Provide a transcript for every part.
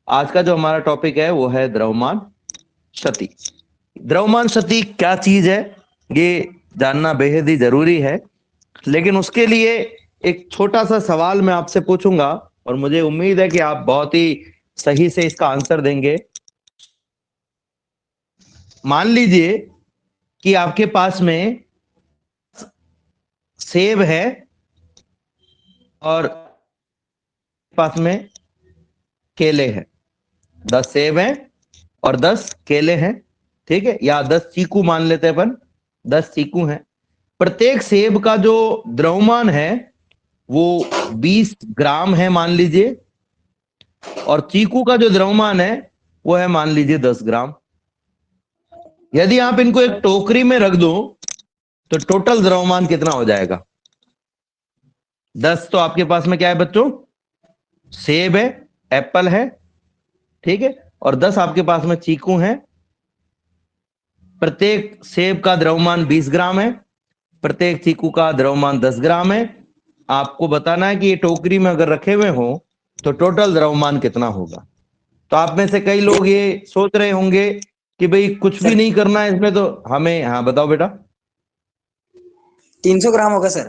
आज का जो हमारा टॉपिक है वो है द्रव्यमान क्षति। द्रव्यमान क्षति क्या चीज है ये जानना बेहद ही जरूरी है, लेकिन उसके लिए एक छोटा सा सवाल मैं आपसे पूछूंगा और मुझे उम्मीद है कि आप बहुत ही सही से इसका आंसर देंगे। मान लीजिए कि आपके पास में सेब है और पास में केले हैं। 10 सेब हैं और 10 केले हैं, ठीक है, या 10 चीकू मान लेते हैं अपन। 10 चीकू हैं। प्रत्येक सेब का जो द्रव्यमान है वो 20 ग्राम है मान लीजिए, और चीकू का जो द्रव्यमान है वो है मान लीजिए 10 ग्राम। यदि आप इनको एक टोकरी में रख दो तो टोटल द्रव्यमान कितना हो जाएगा? 10 तो आपके पास में क्या है बच्चों? सेब है, एप्पल है, ठीक है, और 10 आपके पास में चीकू हैं। प्रत्येक सेब का द्रव्यमान 20 ग्राम है, प्रत्येक चीकू का द्रव्यमान 10 ग्राम है। आपको बताना है कि ये टोकरी में अगर रखे हुए हो तो टोटल द्रव्यमान कितना होगा। तो आप में से कई लोग ये सोच रहे होंगे कि भाई कुछ भी नहीं करना है इसमें, तो हमें, हाँ बताओ बेटा। 300 ग्राम होगा सर।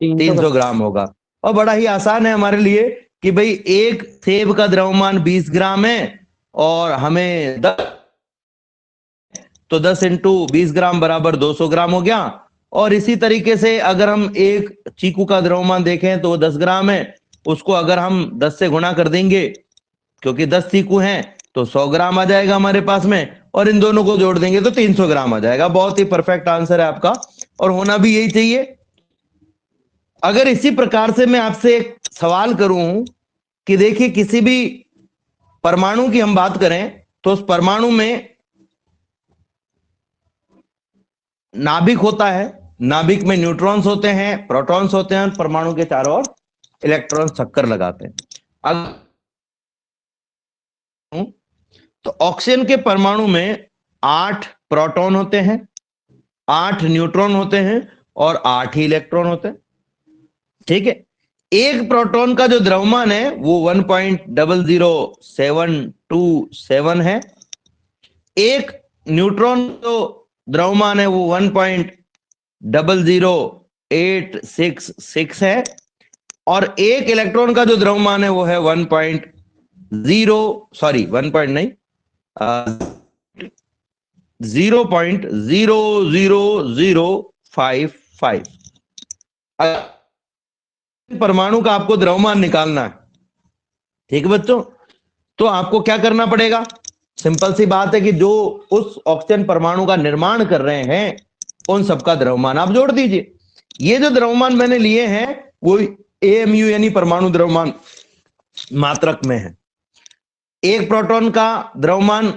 300 ग्राम होगा। और बड़ा ही आसान है हमारे लिए कि भाई एक सेब का द्रव्यमान 20 ग्राम है और हमें 10, तो 10 इंटू 20 ग्राम बराबर 200 ग्राम हो गया। और इसी तरीके से अगर हम एक चीकू का द्रव्यमान देखें तो 10 ग्राम है, उसको अगर हम 10 से गुणा कर देंगे, क्योंकि 10 चीकू हैं तो 100 ग्राम आ जाएगा हमारे पास में, और इन दोनों को जोड़ देंगे तो 300 ग्राम आ जाएगा। बहुत ही परफेक्ट आंसर है आपका, और होना भी यही चाहिए। अगर इसी प्रकार से मैं आपसे एक सवाल करूं कि देखिए किसी भी परमाणु की हम बात करें तो उस परमाणु में नाभिक होता है, नाभिक में न्यूट्रॉन्स होते हैं, प्रोटॉन्स होते हैं, परमाणु के चारों ओर इलेक्ट्रॉन चक्कर लगाते हैं। तो ऑक्सीजन के परमाणु में 8 प्रोटॉन होते हैं, 8 न्यूट्रॉन होते हैं और 8 ही इलेक्ट्रॉन होते हैं, ठीक है। एक प्रोटॉन का जो द्रव्यमान है वो 1.00727 है। एक न्यूट्रॉन जो द्रव्यमान है वो 1.00866 है, और एक इलेक्ट्रॉन का जो द्रव्यमान है वो है 0.00055। परमाणु का आपको द्रव्यमान निकालना है, ठीक है बच्चों। तो आपको क्या करना पड़ेगा? सिंपल सी बात है कि जो उस ऑक्सीजन परमाणु का निर्माण कर रहे हैं उन सबका द्रव्यमान आप जोड़ दीजिए। ये जो द्रव्यमान मैंने लिए हैं वो AMU यानी परमाणु द्रव्यमान मात्रक में है। एक प्रोटॉन का द्रव्यमान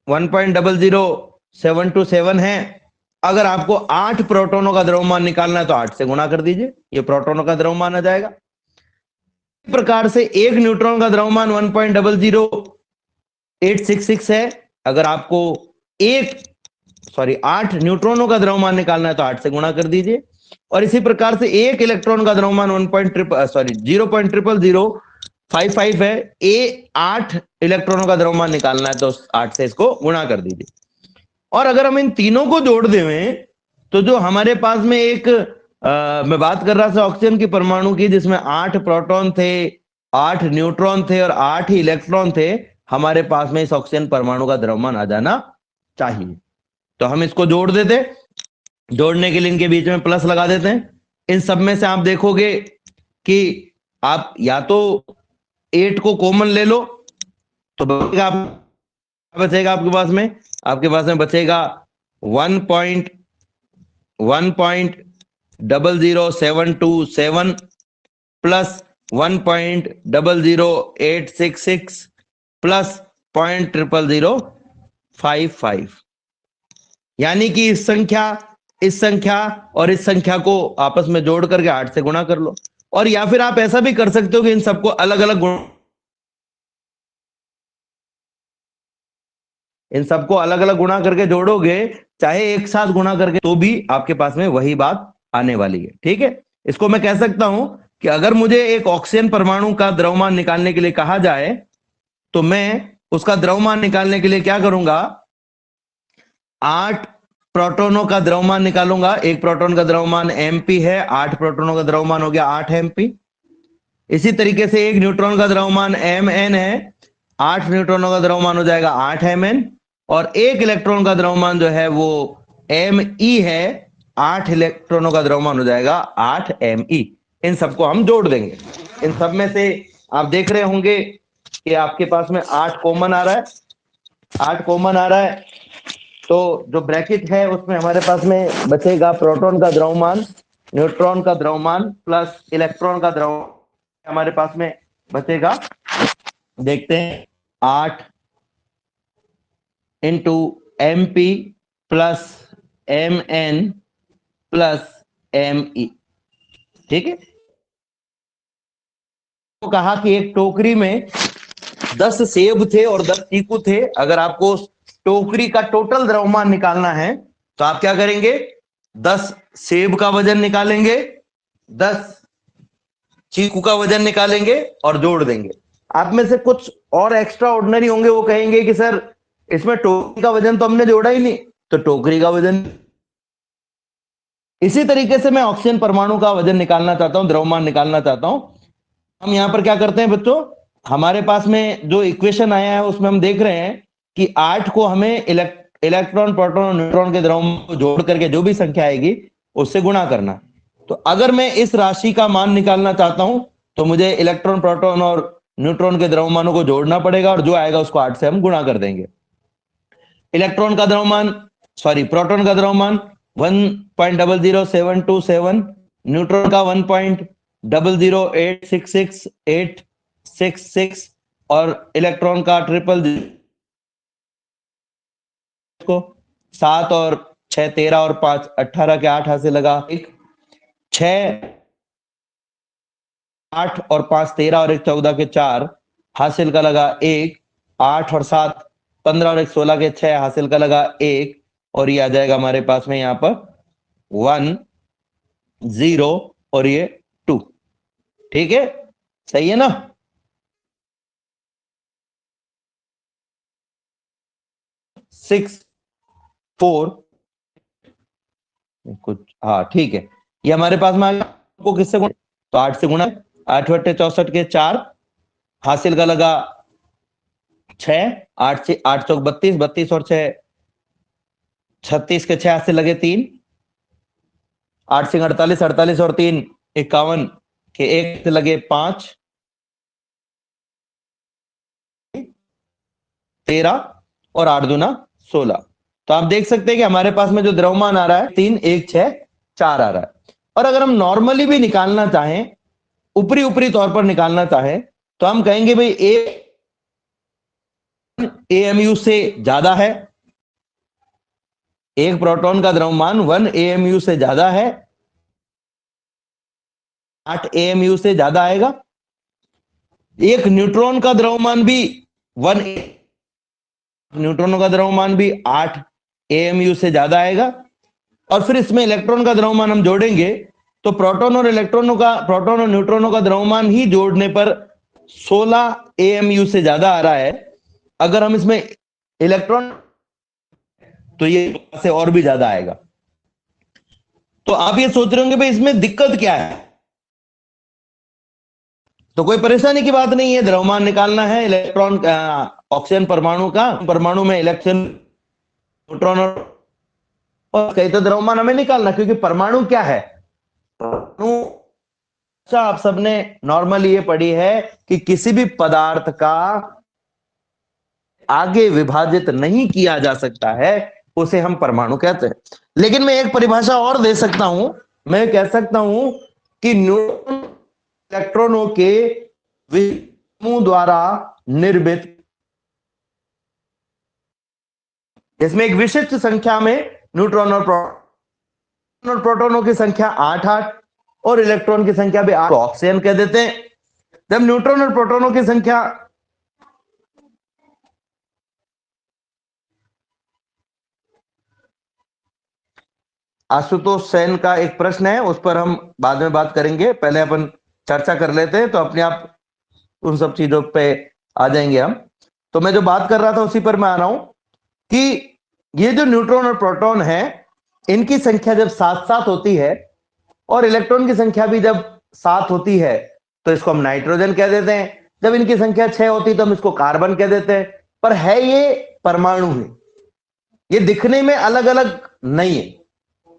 1.00727 है। अगर आपको 8 प्रोटॉनों का द्रव्यमान निकालना है तो 8 से गुणा कर दीजिए, ये प्रोटॉनों का द्रव्यमान आ जाएगा। इस प्रकार से एक न्यूट्रॉन का द्रव्यमान 1.00866 है। अगर आपको 8 न्यूट्रॉनों का द्रव्यमान निकालना है तो 8 से गुणा कर दीजिए। और इसी प्रकार से एक इलेक्ट्रॉन का द्रव्यमान 0.055 है। 8 इलेक्ट्रॉनों का द्रव्यमान निकालना है तो 8 से इसको गुणा कर दीजिए। और अगर हम इन तीनों को जोड़ दें तो जो हमारे पास में एक मैं बात कर रहा था ऑक्सीजन की परमाणु की, जिसमें 8 प्रोटॉन थे, 8 न्यूट्रॉन थे और 8 ही इलेक्ट्रॉन थे, हमारे पास में इस ऑक्सीजन परमाणु का द्रव्यमान आ जाना चाहिए। तो हम इसको जोड़ देते, जोड़ने के लिए इनके बीच में प्लस लगा देते हैं। इन सब में से आप देखोगे कि आप या तो 8 को कॉमन ले लो तो बचेगा आपके पास में बचेगा 1.00727 प्लस 1.00866 प्लस 0.00055, यानी कि इस संख्या और इस संख्या को आपस में जोड़ करके 8 से गुणा कर लो। और या फिर आप ऐसा भी कर सकते हो कि इन सबको अलग अलग गुणा करके जोड़ोगे, चाहे एक साथ गुणा करके, तो भी आपके पास में वही बात आने वाली है, ठीक है। इसको मैं कह सकता हूं कि अगर मुझे एक ऑक्सीजन परमाणु का द्रव्यमान निकालने के लिए कहा जाए तो मैं उसका द्रव्यमान निकालने के लिए क्या करूंगा, 8 प्रोटॉनों का द्रव्यमान निकालूंगा। एक प्रोटॉन का द्रव्यमान mp है, 8 प्रोटॉनों का द्रव्यमान हो गया 8 mp। इसी तरीके से एक न्यूट्रॉन का द्रव्यमान mn है, 8 न्यूट्रॉनों का द्रव्यमान हो जाएगा 8 mn। और एक इलेक्ट्रॉन का द्रव्यमान जो है वो me है, 8 इलेक्ट्रॉनों का द्रव्यमान हो जाएगा 8 me। इन सबको हम जोड़ देंगे। इन सब में से आप देख रहे होंगे कि आपके पास में 8 कॉमन आ रहा है, 8 कॉमन आ रहा है। तो जो ब्रैकेट है उसमें हमारे पास में बचेगा प्रोटॉन का द्रव्यमान, न्यूट्रॉन का द्रव्यमान प्लस इलेक्ट्रॉन का द्रव्यमान हमारे पास में बचेगा। देखते हैं, 8 into M P plus M N plus M E. ठीक है, तो कहा कि एक टोकरी में 10 सेब थे और 10 चीकू थे। अगर आपको टोकरी का टोटल द्रव्यमान निकालना है तो आप क्या करेंगे, 10 सेब का वजन निकालेंगे, 10 चीकू का वजन निकालेंगे और जोड़ देंगे। आप में से कुछ और एक्स्ट्रा ऑर्डिनरी होंगे, वो कहेंगे कि सर इसमें टोकरी का वजन तो हमने जोड़ा ही नहीं, तो टोकरी का वजन। इसी तरीके से मैं ऑक्सीजन परमाणु का वजन निकालना चाहता हूं, द्रव्यमान निकालना चाहता हूं। हम यहां पर क्या करते हैं बच्चों, हमारे पास में जो इक्वेशन आया है उसमें हम देख रहे हैं कि 8 को हमें इलेक्ट्रॉन प्रोटॉन और न्यूट्रॉन के द्रव्यमान को जोड़ करके जो भी संख्या आएगी उससे गुणा करना। तो अगर मैं इस राशि का मान निकालना चाहता हूं तो मुझे इलेक्ट्रॉन प्रोटॉन और न्यूट्रॉन के द्रव्यमानों को जोड़ना पड़ेगा और जो आएगा उसको 8 से हम गुणा कर देंगे। इलेक्ट्रॉन का द्रव्यमान, सॉरी प्रोटॉन का द्रव्यमान 1.00727, न्यूट्रॉन का 1.00866 और इलेक्ट्रॉन का 000 को 7 और 6 13 और 5 18 के 8 हाथ से लगा एक, 6 8 और 5 13 और 1 14 के 4 हासिल का लगा 1, 8 और 7 15 और 1 16 के 6 हासिल का लगा 1, और ये आ जाएगा हमारे पास में यहां पर 1 0 और ये 2। ठीक है, सही है ना। 6 4 कुछ, हाँ ठीक है, ये हमारे पास में आ गया। को किससे गुणा, तो 8 से गुणा, 8 बट्टे 64 के 4 हासिल का लगा 6, 8 से 8 चौक 32, 32 और 6 36 के 6 हाथ से लगे 3, 8 से 48, 48 और 3 51 के 1 से लगे 5, 13 और 8 दूना 16। तो आप देख सकते हैं कि हमारे पास में जो द्रव्यमान आ रहा है 3 1 6 4 आ रहा है। और अगर हम नॉर्मली भी निकालना चाहें, ऊपरी ऊपरी तौर पर निकालना चाहें, तो हम कहेंगे भाई AMU से ज्यादा है, एक प्रोटॉन का द्रव्यमान 1 AMU से ज्यादा है, 8 AMU से ज्यादा आएगा। एक न्यूट्रॉन का द्रव्यमान भी 1 न्यूट्रॉनों का द्रव्यमान भी 8 AMU से ज्यादा आएगा। और फिर इसमें इलेक्ट्रॉन का द्रव्यमान हम जोड़ेंगे तो प्रोटॉन और न्यूट्रॉनों का द्रव्यमान ही जोड़ने पर 16 AMU से ज्यादा आ रहा है। अगर हम इसमें इलेक्ट्रॉन तो ये से और भी ज्यादा आएगा। तो आप ये सोच रहे होंगे भाई इसमें दिक्कत क्या है, तो कोई परेशानी की बात नहीं है। द्रव्यमान निकालना है इलेक्ट्रॉन ऑक्सीजन परमाणु का, परमाणु में इलेक्ट्रॉन न्यूट्रॉन और कहीं तो द्रव्यमान हमें निकालना, क्योंकि परमाणु क्या है, परमाणु आप सबने नॉर्मली ये पढ़ी है कि किसी भी पदार्थ का आगे विभाजित नहीं किया जा सकता है, उसे हम परमाणु कहते हैं। लेकिन मैं एक परिभाषा और दे सकता हूं, मैं कह सकता हूं कि न्यूट्रॉन इलेक्ट्रॉनों के समूह द्वारा निर्मित, इसमें एक विशिष्ट संख्या में न्यूट्रॉन और प्रोटॉनों की संख्या 8 8 और इलेक्ट्रॉन की संख्या भी 8 ऑक्सीजन कह देते हैं। जब न्यूट्रॉन और प्रोटॉनों की संख्या आशुतोष सेन का एक प्रश्न है, उस पर हम बाद में बात करेंगे, पहले अपन चर्चा कर लेते हैं तो अपने आप उन सब चीजों पे आ जाएंगे हम। तो मैं जो बात कर रहा था उसी पर मैं आ रहा हूं कि ये जो न्यूट्रॉन और प्रोटॉन है, इनकी संख्या जब 7-7 होती है और इलेक्ट्रॉन की संख्या भी जब 7 होती है तो इसको हम नाइट्रोजन कह देते हैं। जब इनकी संख्या 6 होती है तो हम इसको कार्बन कह देते हैं। पर है ये परमाणु है, ये दिखने में अलग अलग नहीं है,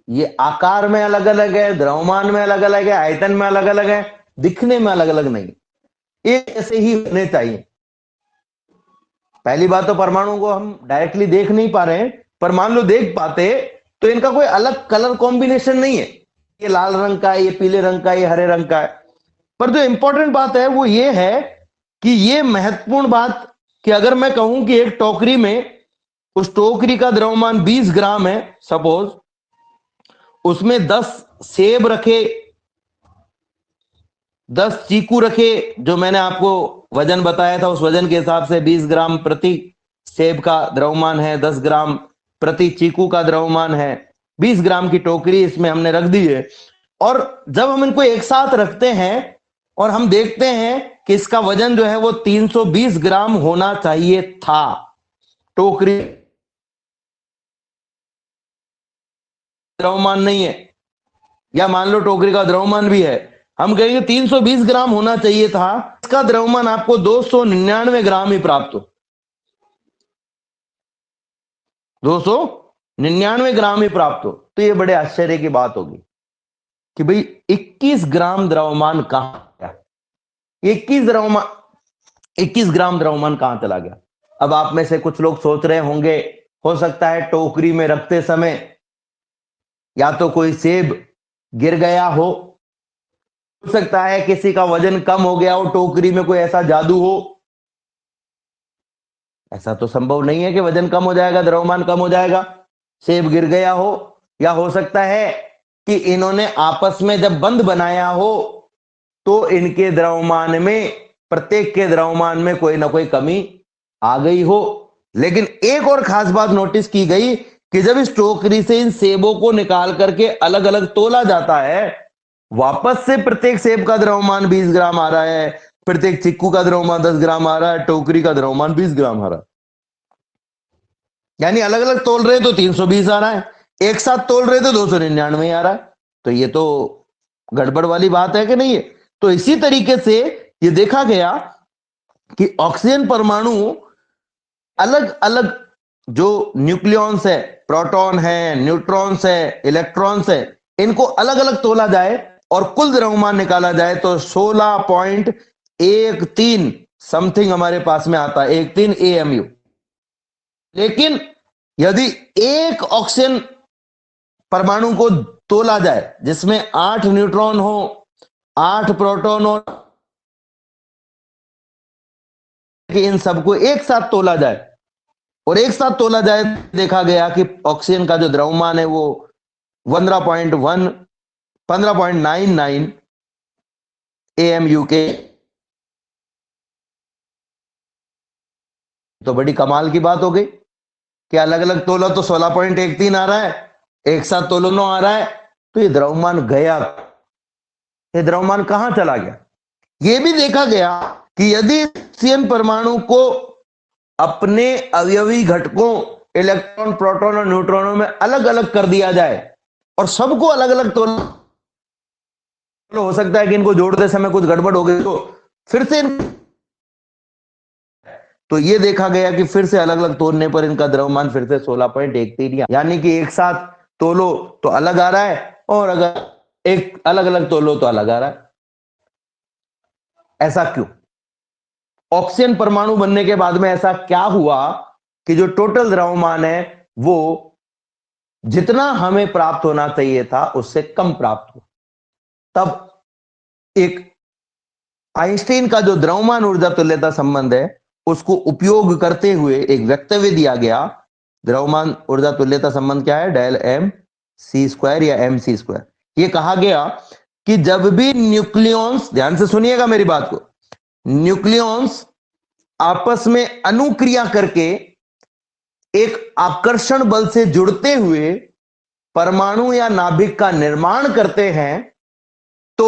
ये आकार में अलग अलग है, द्रव्यमान में अलग अलग है, आयतन में अलग अलग है, दिखने में अलग अलग नहीं, एक ऐसे ही होने चाहिए। पहली बात तो परमाणु को हम डायरेक्टली देख नहीं पा रहे हैं, पर मान लो देख पाते तो इनका कोई अलग कलर कॉम्बिनेशन नहीं है, ये लाल रंग का है, ये पीले रंग का है, ये हरे रंग का है। पर जो इंपॉर्टेंट बात है वो ये है कि ये महत्वपूर्ण बात कि अगर मैं कहूं कि एक टोकरी में, उस टोकरी का द्रव्यमान 20 ग्राम है सपोज, उसमें 10 सेब रखे, 10 चीकू रखे, जो मैंने आपको वजन बताया था उस वजन के हिसाब से 20 ग्राम प्रति सेब का द्रव्यमान है, 10 ग्राम प्रति चीकू का द्रव्यमान है, 20 ग्राम की टोकरी इसमें हमने रख दी है। और जब हम इनको एक साथ रखते हैं और हम देखते हैं कि इसका वजन जो है वो 320 ग्राम होना चाहिए था, टोकरी द्रव्यमान नहीं है, या मान लो टोकरी का द्रव्यमान भी है, हम कहेंगे 320 ग्राम होना चाहिए था, इसका द्रव्यमान आपको 299 ग्राम ही प्राप्त हो, 299 ग्राम ही प्राप्त हो। तो ये बड़े आश्चर्य की बात होगी कि भाई 21 ग्राम द्रव्यमान कहां गया, 21 ग्राम द्रव्यमान कहां चला गया। अब आप में से कुछ लोग सोच रहे होंगे, हो सकता है टोकरी में रखते समय या तो कोई सेब गिर गया हो सकता है किसी का वजन कम हो गया हो, टोकरी में कोई ऐसा जादू हो। ऐसा तो संभव नहीं है कि वजन कम हो जाएगा, द्रव्यमान कम हो जाएगा, सेब गिर गया हो, या हो सकता है कि इन्होंने आपस में जब बंध बनाया हो तो इनके द्रव्यमान में, प्रत्येक के द्रव्यमान में कोई ना कोई कमी आ गई हो। लेकिन एक और खास बात नोटिस की गई कि जब इस टोकरी से इन सेबों को निकाल करके अलग अलग तोला जाता है, वापस से प्रत्येक सेब का द्रव्यमान 20 ग्राम आ रहा है, प्रत्येक चिक्कू का द्रव्यमान 10 ग्राम आ रहा है, टोकरी का द्रव्यमान 20 ग्राम आ रहा है। यानी अलग अलग तोल रहे तो 320 आ रहा है, एक साथ तोल रहे तो 299 आ रहा है। तो ये तो गड़बड़ वाली बात है कि नहीं है। तो इसी तरीके से ये देखा गया कि ऑक्सीजन परमाणु अलग अलग जो न्यूक्लियॉन्स है, प्रोटॉन है, न्यूट्रॉन्स है, इलेक्ट्रॉन्स है, इनको अलग अलग तोला जाए और कुल द्रव्यमान निकाला जाए तो 16.13 समथिंग हमारे पास में आता है, 13 AMU। लेकिन यदि एक ऑक्सीजन परमाणु को तोला जाए जिसमें 8 न्यूट्रॉन हो, 8 प्रोटॉन हो, कि इन सबको एक साथ तोला जाए और एक साथ तोला जाए, देखा गया कि ऑक्सीजन का जो द्रव्यमान है वो 15.99 AMU के। तो बड़ी कमाल की बात हो गई कि अलग अलग तोला तो 16.13 आ रहा है, एक साथ तोलो 9 आ रहा है, तो ये द्रव्यमान गया, ये द्रव्यमान कहां चला गया। यह भी देखा गया कि यदि ऑक्सीजन परमाणु को अपने अवयवी घटकों इलेक्ट्रॉन, प्रोटॉन और न्यूट्रॉनों में अलग अलग कर दिया जाए और सबको अलग अलग तोल, हो सकता है कि इनको जोड़ते समय कुछ गड़बड़ हो गई तो फिर से, तो ये देखा गया कि फिर से अलग अलग तोलने पर इनका द्रव्यमान फिर से 16.13, यानी कि एक साथ तोलो तो अलग आ रहा है और अगर एक अलग अलग तोलो तो अलग आ रहा है। ऐसा क्यों? ऑक्सीजन परमाणु बनने के बाद में ऐसा क्या हुआ कि जो टोटल द्रव्यमान है वो जितना हमें प्राप्त होना चाहिए था उससे कम प्राप्त हुआ। तब एक आइंस्टीन का जो द्रव्यमान ऊर्जा तुल्यता संबंध है उसको उपयोग करते हुए एक वक्तव्य दिया गया। द्रव्यमान ऊर्जा तुल्यता संबंध क्या है? डेल एम सी स्क्वायर या एम सी स्क्वायर। ये कहा गया कि जब भी न्यूक्लियॉन्स, ध्यान से सुनिएगा मेरी बात को, न्यूक्लियॉन्स आपस में अनुक्रिया करके एक आकर्षण बल से जुड़ते हुए परमाणु या नाभिक का निर्माण करते हैं तो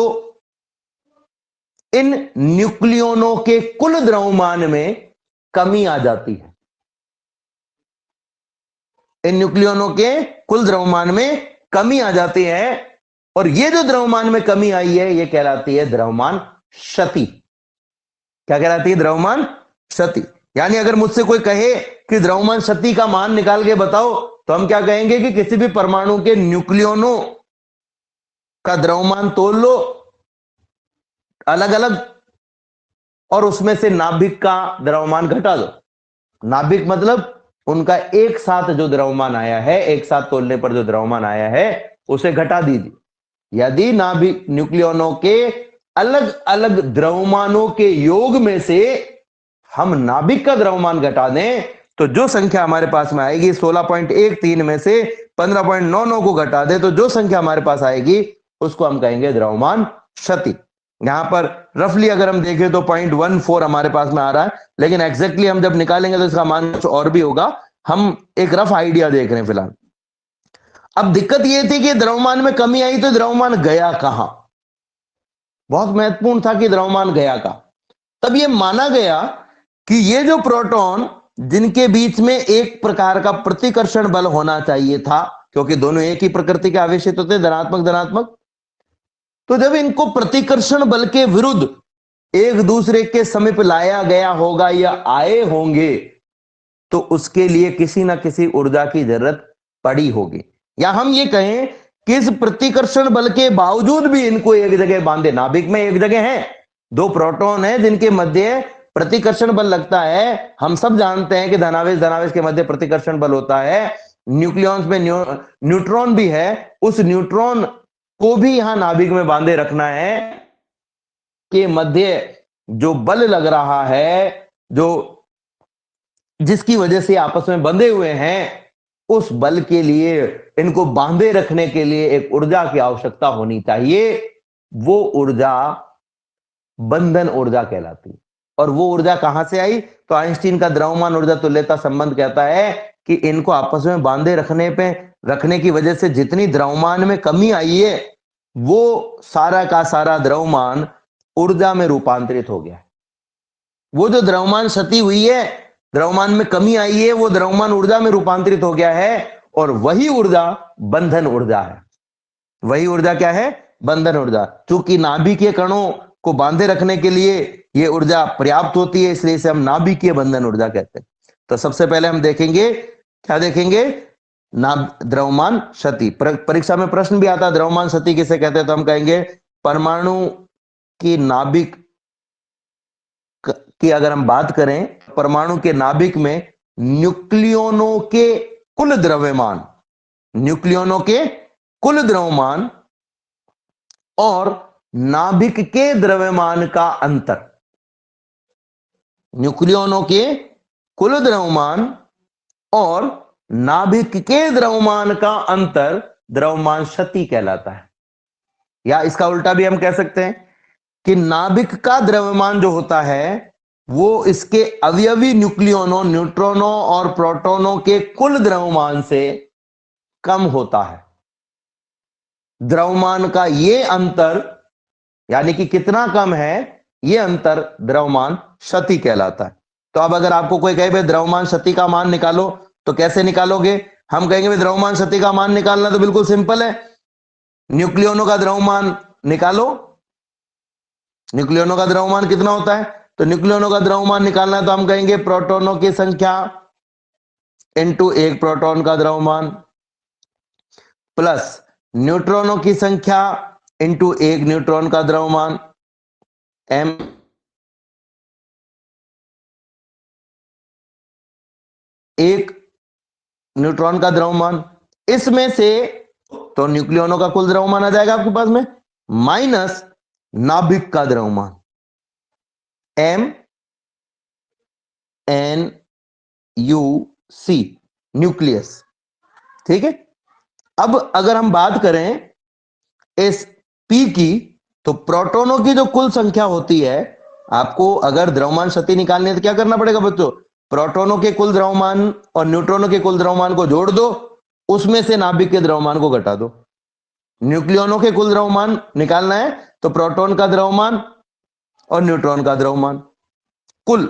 इन न्यूक्लियनों के कुल द्रव्यमान में कमी आ जाती है। इन न्यूक्लियनों के कुल द्रव्यमान में कमी आ जाती है, और ये जो द्रव्यमान में कमी आई है ये कहलाती है द्रव्यमान क्षति। क्या कहलाती है? द्रव्यमान क्षति। यानी अगर मुझसे कोई कहे कि द्रव्यमान क्षति का मान निकाल के बताओ, तो हम क्या कहेंगे कि किसी भी परमाणु के न्यूक्लियनों का द्रव्यमान तोल लो अलग अलग, और उसमें से नाभिक का द्रव्यमान घटा दो। नाभिक मतलब उनका एक साथ जो द्रव्यमान आया है, एक साथ तोलने पर जो द्रव्यमान आया है उसे घटा दीजिए। यदि नाभिक न्यूक्लियनों के अलग अलग द्रव्यमानों के योग में से हम नाभिक का द्रव्यमान घटा दें, तो जो संख्या हमारे पास में आएगी 16.13 में से 15.99 को घटा दे, तो जो संख्या हमारे पास आएगी उसको हम कहेंगे द्रव्यमान क्षति। यहां पर रफली अगर हम देखें तो 0.14 हमारे पास में आ रहा है, लेकिन एग्जैक्टली हम जब निकालेंगे तो इसका मान कुछ और भी होगा। हम एक रफ आइडिया देख रहे हैं फिलहाल। अब दिक्कत यह थी कि द्रव्यमान में कमी आई, तो द्रव्यमान गया कहां? बहुत महत्वपूर्ण था कि द्रव्यमान गया कहां। तब यह माना गया कि ये जो प्रोटॉन जिनके बीच में एक प्रकार का प्रतिकर्षण बल होना चाहिए था, क्योंकि दोनों एक ही प्रकृति के आवेशित होते हैं, धनात्मक धनात्मक, तो जब इनको प्रतिकर्षण बल के विरुद्ध एक दूसरे के समीप लाया गया होगा या आए होंगे, तो उसके लिए किसी ना किसी ऊर्जा की जरूरत पड़ी होगी। या हम ये कहें कि इस प्रतिकर्षण बल के बावजूद भी इनको एक जगह बांधे, नाभिक में एक जगह है, दो प्रोटॉन है जिनके मध्य प्रतिकर्षण बल लगता है। हम सब जानते हैं कि धनावेश धनावेश के मध्य प्रतिकर्षण बल होता है। न्यूक्लियॉन्स में न्यूट्रॉन भी है, उस न्यूट्रॉन को भी यहां नाभिक में बांधे रखना है के मध्य जो बल लग रहा है, जो जिसकी वजह से आपस में बंधे हुए हैं, उस बल के लिए, इनको बांधे रखने के लिए एक ऊर्जा की आवश्यकता होनी चाहिए। वो ऊर्जा बंधन ऊर्जा कहलाती। और वो ऊर्जा कहां से आई? तो आइंस्टीन का द्रव्यमान ऊर्जा तुल्यता संबंध कहता है कि इनको आपस में बांधे रखने की वजह से जितनी द्रव्यमान में कमी आई है, वो सारा का सारा द्रव्यमान ऊर्जा में रूपांतरित हो गया है। वो जो द्रव्यमान क्षति हुई है, द्रव्यमान में कमी आई है, वो द्रव्यमान ऊर्जा में रूपांतरित हो गया है, और वही ऊर्जा बंधन ऊर्जा है। वही ऊर्जा क्या है? बंधन ऊर्जा। क्योंकि नाभिकीय कणों को बांधे रखने के लिए ये ऊर्जा पर्याप्त होती है, इसलिए इसे हम नाभिकीय बंधन ऊर्जा कहते हैं। तो सबसे पहले हम देखेंगे, क्या देखेंगे? द्रव्यमान क्षति। परीक्षा में प्रश्न भी आता है द्रव्यमान क्षति किसे कहते हैं, तो हम कहेंगे परमाणु की नाभिक की अगर हम बात करें, परमाणु के नाभिक में न्यूक्लियनों के कुल द्रव्यमान, न्यूक्लियनों के कुल द्रव्यमान और नाभिक के द्रव्यमान का अंतर, न्यूक्लियनों के कुल द्रव्यमान और नाभिक के द्रव्यमान का अंतर द्रव्यमान क्षति कहलाता है। या इसका उल्टा भी हम कह सकते हैं कि नाभिक का द्रव्यमान जो होता है वो इसके अवयवी न्यूक्लियनों, न्यूट्रॉनों और प्रोटॉनों के कुल द्रव्यमान से कम होता है। द्रव्यमान का ये अंतर, यानी कि कितना कम है, ये अंतर द्रव्यमान क्षति कहलाता है। तो अब अगर आपको कोई कहे भाई द्रव्यमान क्षति का मान निकालो, तो कैसे निकालोगे? हम कहेंगे भाई द्रव्यमान क्षति का मान निकालना तो बिल्कुल सिंपल है, न्यूक्लियनों का द्रव्यमान निकालो। न्यूक्लियनों का द्रव्यमान कितना होता है? तो न्यूक्लियनों का द्रव्यमान निकालना है तो हम कहेंगे प्रोटॉनों की संख्या इनटू एक प्रोटॉन का द्रव्यमान प्लस न्यूट्रॉनों की संख्या इनटू एक न्यूट्रॉन का द्रव्यमान, m एक न्यूट्रॉन का द्रव्यमान, इसमें से तो न्यूक्लियनों का कुल द्रव्यमान आ जाएगा आपके पास में, माइनस नाभिक का द्रव्यमान MnU(C) न्यूक्लियस। ठीक है। अब अगर हम बात करें इस P की, तो प्रोटॉनों की जो कुल संख्या होती है, आपको अगर द्रव्यमान क्षति निकालनी है तो क्या करना पड़ेगा बच्चों? प्रोटॉनों के कुल द्रव्यमान और न्यूट्रॉनों के कुल द्रव्यमान को जोड़ दो, उसमें से नाभिक के द्रव्यमान को घटा दो। न्यूक्लियनों के कुल द्रव्यमान निकालना है तो प्रोटॉन का द्रव्यमान और न्यूट्रॉन का द्रव्यमान कुल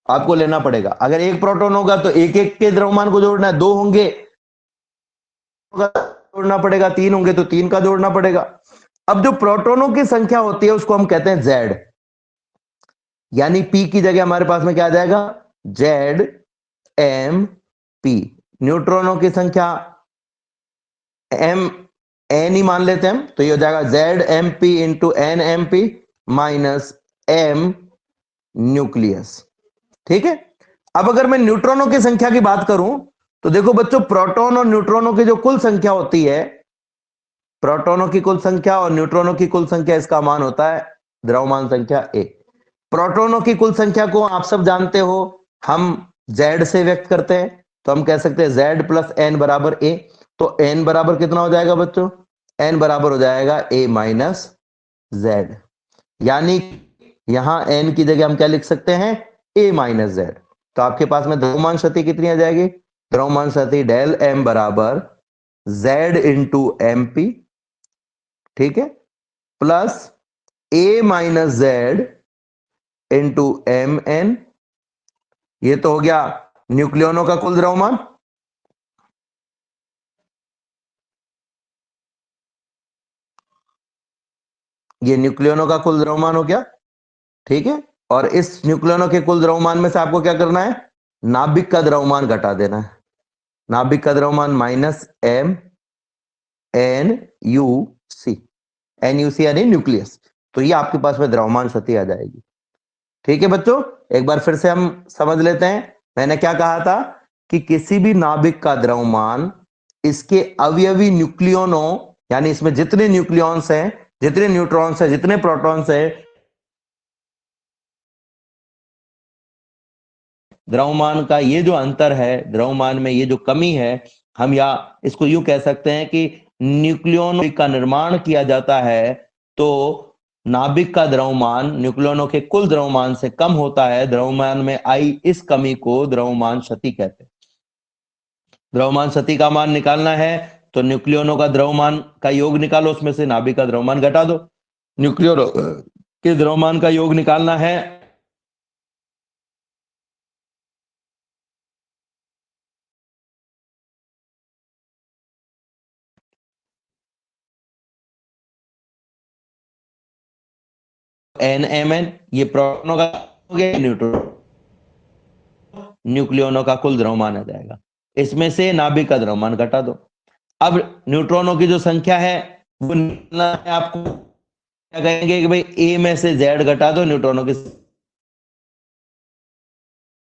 आपको लेना पड़ेगा। अगर एक प्रोटॉन होगा तो एक एक के द्रव्यमान को जोड़ना है, दो होंगे जोड़ना पड़ेगा, तीन होंगे तो तीन का जोड़ना पड़ेगा। अब जो प्रोटॉनों की संख्या होती है उसको हम कहते हैं Z, यानी P की जगह हमारे पास में क्या आ जाएगा, ZmP। न्यूट्रॉनों की संख्या n ही मान लेते हैं हम, तो ये हो जाएगा ZmP into NmP minus m nucleus. ठीक है। अब अगर मैं न्यूट्रॉनों की संख्या की बात करूं तो देखो बच्चों, प्रोटॉन और न्यूट्रॉनों की जो कुल संख्या होती है, प्रोटॉनों की कुल संख्या और न्यूट्रॉनों की कुल संख्या, इसका मान होता है द्रव्यमान संख्या A। प्रोटॉनों की कुल संख्या को आप सब जानते हो, हम Z से व्यक्त करते हैं, तो हम कह सकते हैं Z प्लस n बराबर A। तो n बराबर कितना हो जाएगा बच्चों, n बराबर हो जाएगा A माइनस Z, यानी यहां n की जगह हम क्या लिख सकते हैं, A माइनस Z। तो आपके पास में द्रव्यमान शक्ति कितनी आ जाएगी, द्रव्यमान शक्ति डेल m बराबर Z इंटू एम पी, ठीक है, plus A minus Z into M N. ये तो हो गया न्यूक्लियनों का कुल द्रव्यमान। ये न्यूक्लियनों का कुल द्रव्यमान हो गया, ठीक है। और इस न्यूक्लियनों के कुल द्रव्यमान में से आपको क्या करना है, नाभिक का द्रव्यमान घटा देना है। नाभिक का द्रव्यमान minus M N U C, N U C यानी न्यूक्लियस। तो ये आपके पास में द्रव्यमान शक्ति आ जाएगी। ठीक है बच्चों, एक बार फिर से हम समझ लेते हैं। मैंने क्या कहा था कि किसी भी नाभिक का द्रव्यमान इसके अवयवी न्यूक्लियनों, यानी इसमें जितने न्यूक्लियॉन्स हैं, जितने न्यूट्रॉन्स हैं, जितने प्रोटॉन्स हैं, द्रव्यमान का ये जो अंतर है, द्रव्यमान में ये जो कमी है, हम या इसको यूं कह सकते हैं कि न्यूक्लियनों का निर्माण किया जाता है तो नाभिक का द्रव्यमान न्यूक्लियनों के कुल द्रव्यमान से कम होता है। द्रव्यमान में आई इस कमी को द्रव्यमान क्षति कहते हैं। द्रव्यमान क्षति का मान निकालना है तो न्यूक्लियनों का द्रव्यमान का योग निकालो, उसमें से नाभिक का द्रव्यमान घटा दो। न्यूक्लियनों के द्रव्यमान का योग निकालना है NMN, ये प्रोटॉनों का हो गया, न्यूक्लियनों का कुल द्रव्यमान आ जाएगा। इसमें से नाभिक का द्रव्यमान घटा दो। अब न्यूट्रॉनों की जो संख्या है वो निकालना है आपको। क्या कहेंगे कि भाई ए में से Z घटा दो न्यूट्रॉनों की।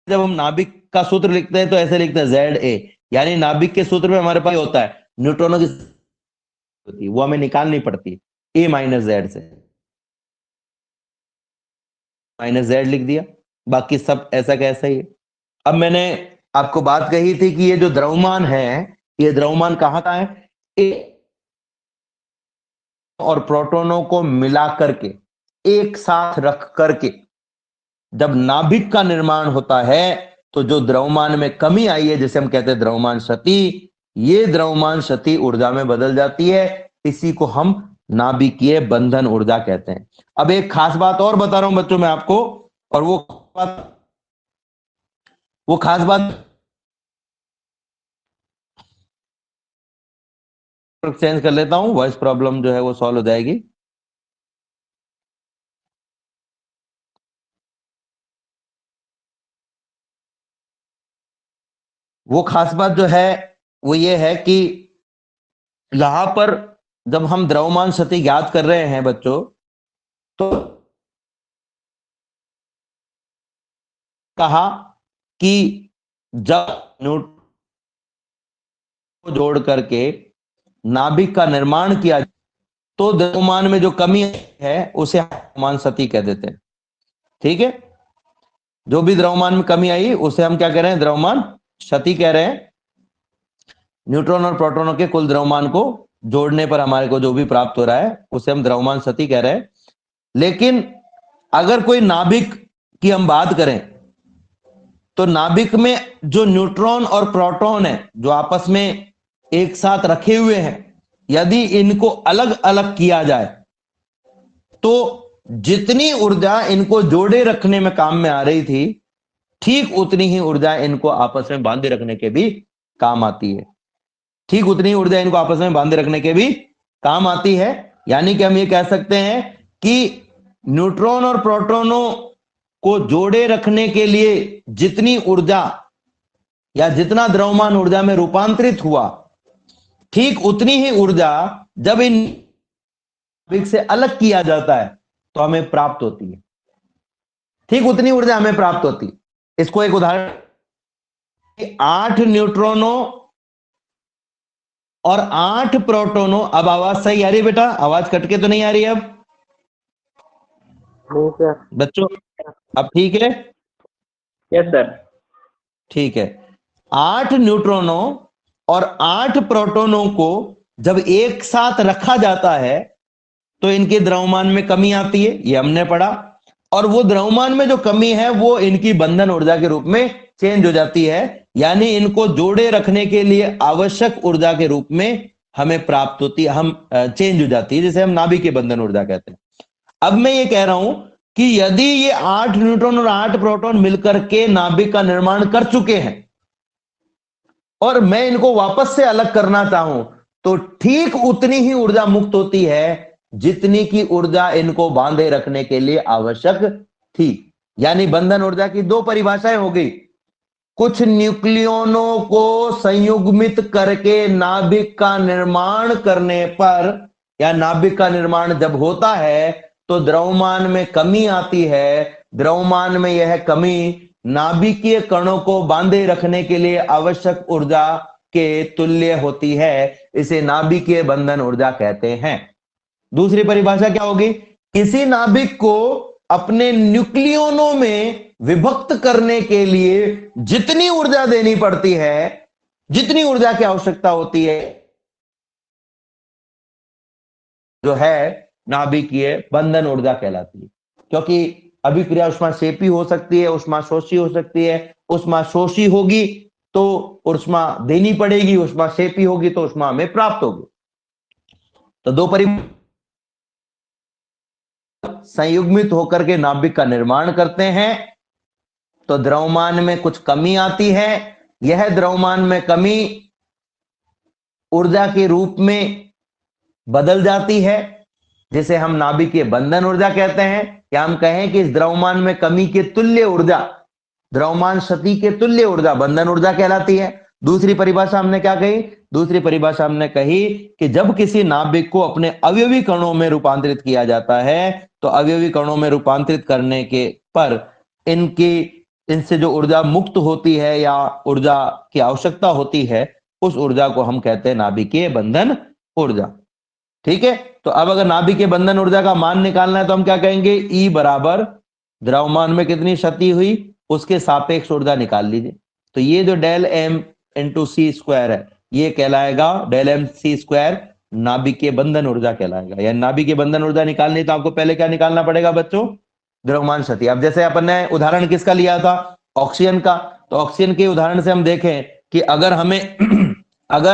जब हम नाभिक का सूत्र लिखते हैं तो ऐसे लिखते हैं ZA, यानी नाभिक के सूत्र में हमारे पास होता है न्यूट्रॉनों की होती है, वो हमें निकालनी पड़ती है A माइनस Z से। माइनस Z लिख दिया, बाकी सब ऐसा कैसा ही है। अब मैंने आपको बात कही थी कि ये जो द्रव्यमान है, ये द्रव्यमान कहाँ का है, ए और प्रोटॉनों को मिला करके एक साथ रख करके जब नाभिक का निर्माण होता है तो जो द्रव्यमान में कमी आई है, जिसे हम कहते हैं द्रव्यमान क्षति, ये द्रव्यमान क्षति ऊर्जा में बदल जाती है। इसी को हम नाभिकीय बंधन ऊर्जा कहते हैं। अब एक खास बात और बता रहा हूं बच्चों मैं आपको, और वो खास बात चेंज कर लेता हूं, वॉइस प्रॉब्लम जो है वो सॉल्व हो जाएगी। वो खास बात जो है वो ये है कि यहां पर जब हम द्रव्यमान क्षति ज्ञात कर रहे हैं बच्चों, तो कहा कि जब न्यूट्रॉन को जोड़ करके नाभिक का निर्माण किया तो द्रव्यमान में जो कमी है उसे द्रव्यमान क्षति कह देते हैं। ठीक है, जो भी द्रव्यमान में कमी आई उसे हम क्या कह रहे हैं, द्रव्यमान क्षति कह रहे हैं। न्यूट्रॉन और प्रोटॉनों के कुल द्रव्यमान को जोड़ने पर हमारे को जो भी प्राप्त हो रहा है उसे हम द्रव्यमान क्षति कह रहे हैं। लेकिन अगर कोई नाभिक की हम बात करें तो नाभिक में जो न्यूट्रॉन और प्रोटॉन है जो आपस में एक साथ रखे हुए हैं, यदि इनको अलग अलग किया जाए तो जितनी ऊर्जा इनको जोड़े रखने में काम में आ रही थी, ठीक उतनी ही ऊर्जा इनको आपस में बांधे रखने के भी काम आती है। ठीक उतनी ही ऊर्जा इनको आपस में बांधे रखने के भी काम आती है। यानी कि हम ये कह सकते हैं कि न्यूट्रॉन और प्रोटॉनों को जोड़े रखने के लिए जितनी ऊर्जा या जितना द्रव्यमान ऊर्जा में रूपांतरित हुआ, ठीक उतनी ही ऊर्जा जब इन नाभिक से अलग किया जाता है तो हमें प्राप्त होती है। ठीक उतनी ऊर्जा हमें प्राप्त होती है। इसको एक उदाहरण, 8 न्यूट्रॉनों और 8 प्रोटॉनों, अब आवाज सही आ रही है बेटा? आवाज कटके तो नहीं आ रही है अब? नहीं सर। बच्चों अब ठीक है? Yes sir. ठीक है। 8 न्यूट्रॉनों और 8 प्रोटॉनों को जब एक साथ रखा जाता है तो इनके द्रव्यमान में कमी आती है, ये हमने पढ़ा। और वो द्रव्यमान में जो कमी है वो इनकी बंधन ऊर्जा के रूप में चेंज हो जाती है, यानी इनको जोड़े रखने के लिए आवश्यक ऊर्जा के रूप में हमें प्राप्त होती है, हम चेंज हो जाती है, जिसे हम नाभिकीय बंधन ऊर्जा कहते हैं। अब मैं ये कह रहा हूं कि यदि ये 8 न्यूट्रॉन और 8 प्रोटॉन मिलकर के नाभिक का निर्माण कर चुके हैं और मैं इनको वापस से अलग करना चाहूं तो ठीक उतनी ही ऊर्जा मुक्त होती है जितनी की ऊर्जा इनको बांधे रखने के लिए आवश्यक थी। यानी बंधन ऊर्जा की दो परिभाषाएं हो गई। कुछ न्यूक्लियनों को संयुग्मित करके नाभिक का निर्माण करने पर, या नाभिक का निर्माण जब होता है तो द्रव्यमान में कमी आती है। द्रव्यमान में यह कमी नाभिकीय कणों को बांधे रखने के लिए आवश्यक ऊर्जा के तुल्य होती है। इसे नाभिकीय बंधन ऊर्जा कहते हैं। दूसरी परिभाषा क्या होगी? किसी नाभिक को अपने न्यूक्लियनों में विभक्त करने के लिए जितनी ऊर्जा देनी पड़ती है, जितनी ऊर्जा की आवश्यकता होती है, जो है नाभिकीय बंधन ऊर्जा कहलाती है। क्योंकि अभिक्रिया ऊष्माक्षेपी हो सकती है, ऊष्माशोषी हो सकती है। ऊष्माशोषी होगी तो ऊष्मा देनी पड़ेगी, ऊष्माक्षेपी होगी तो ऊष्मा हमें प्राप्त होगी। तो दो संयुग्मित होकर के नाभिक का निर्माण करते हैं तो द्रव्यमान में कुछ कमी आती है। यह द्रव्यमान में कमी ऊर्जा के रूप में बदल जाती है, जिसे हम नाभिकीय बंधन ऊर्जा कहते हैं। या हम कहें कि इस द्रव्यमान में कमी के तुल्य ऊर्जा, द्रव्यमान क्षति के तुल्य ऊर्जा बंधन ऊर्जा कहलाती है। दूसरी परिभाषा हमने क्या कही? दूसरी परिभाषा हमने कही कि जब किसी नाभिक को अपने अवयवी कणों में रूपांतरित किया जाता है तो अवयवी कणों में रूपांतरित करने के पर इनसे जो ऊर्जा मुक्त होती है या ऊर्जा की आवश्यकता होती है, उस ऊर्जा को हम कहते हैं नाभिकीय बंधन ऊर्जा। ठीक है? तो अब अगर नाभिकीय बंधन ऊर्जा का मान निकालना है तो हम क्या कहेंगे? E बराबर द्रव्यमान में कितनी क्षति हुई उसके सापेक्ष ऊर्जा निकाल लीजिए। तो ये जो डेल एम इंटू सी स्क्वायर है, ये कहलाएगा डेल एम सी स्क्वायर, नाभिकीय बंधन ऊर्जा कहलाएगा। या नाभिकीय बंधन ऊर्जा निकालनी तो आपको पहले क्या निकालना पड़ेगा बच्चों? द्रव्यमान क्षति। अब जैसे अपन ने उदाहरण किसका लिया था? ऑक्सीजन का। तो ऑक्सीजन के उदाहरण से हम देखें कि अगर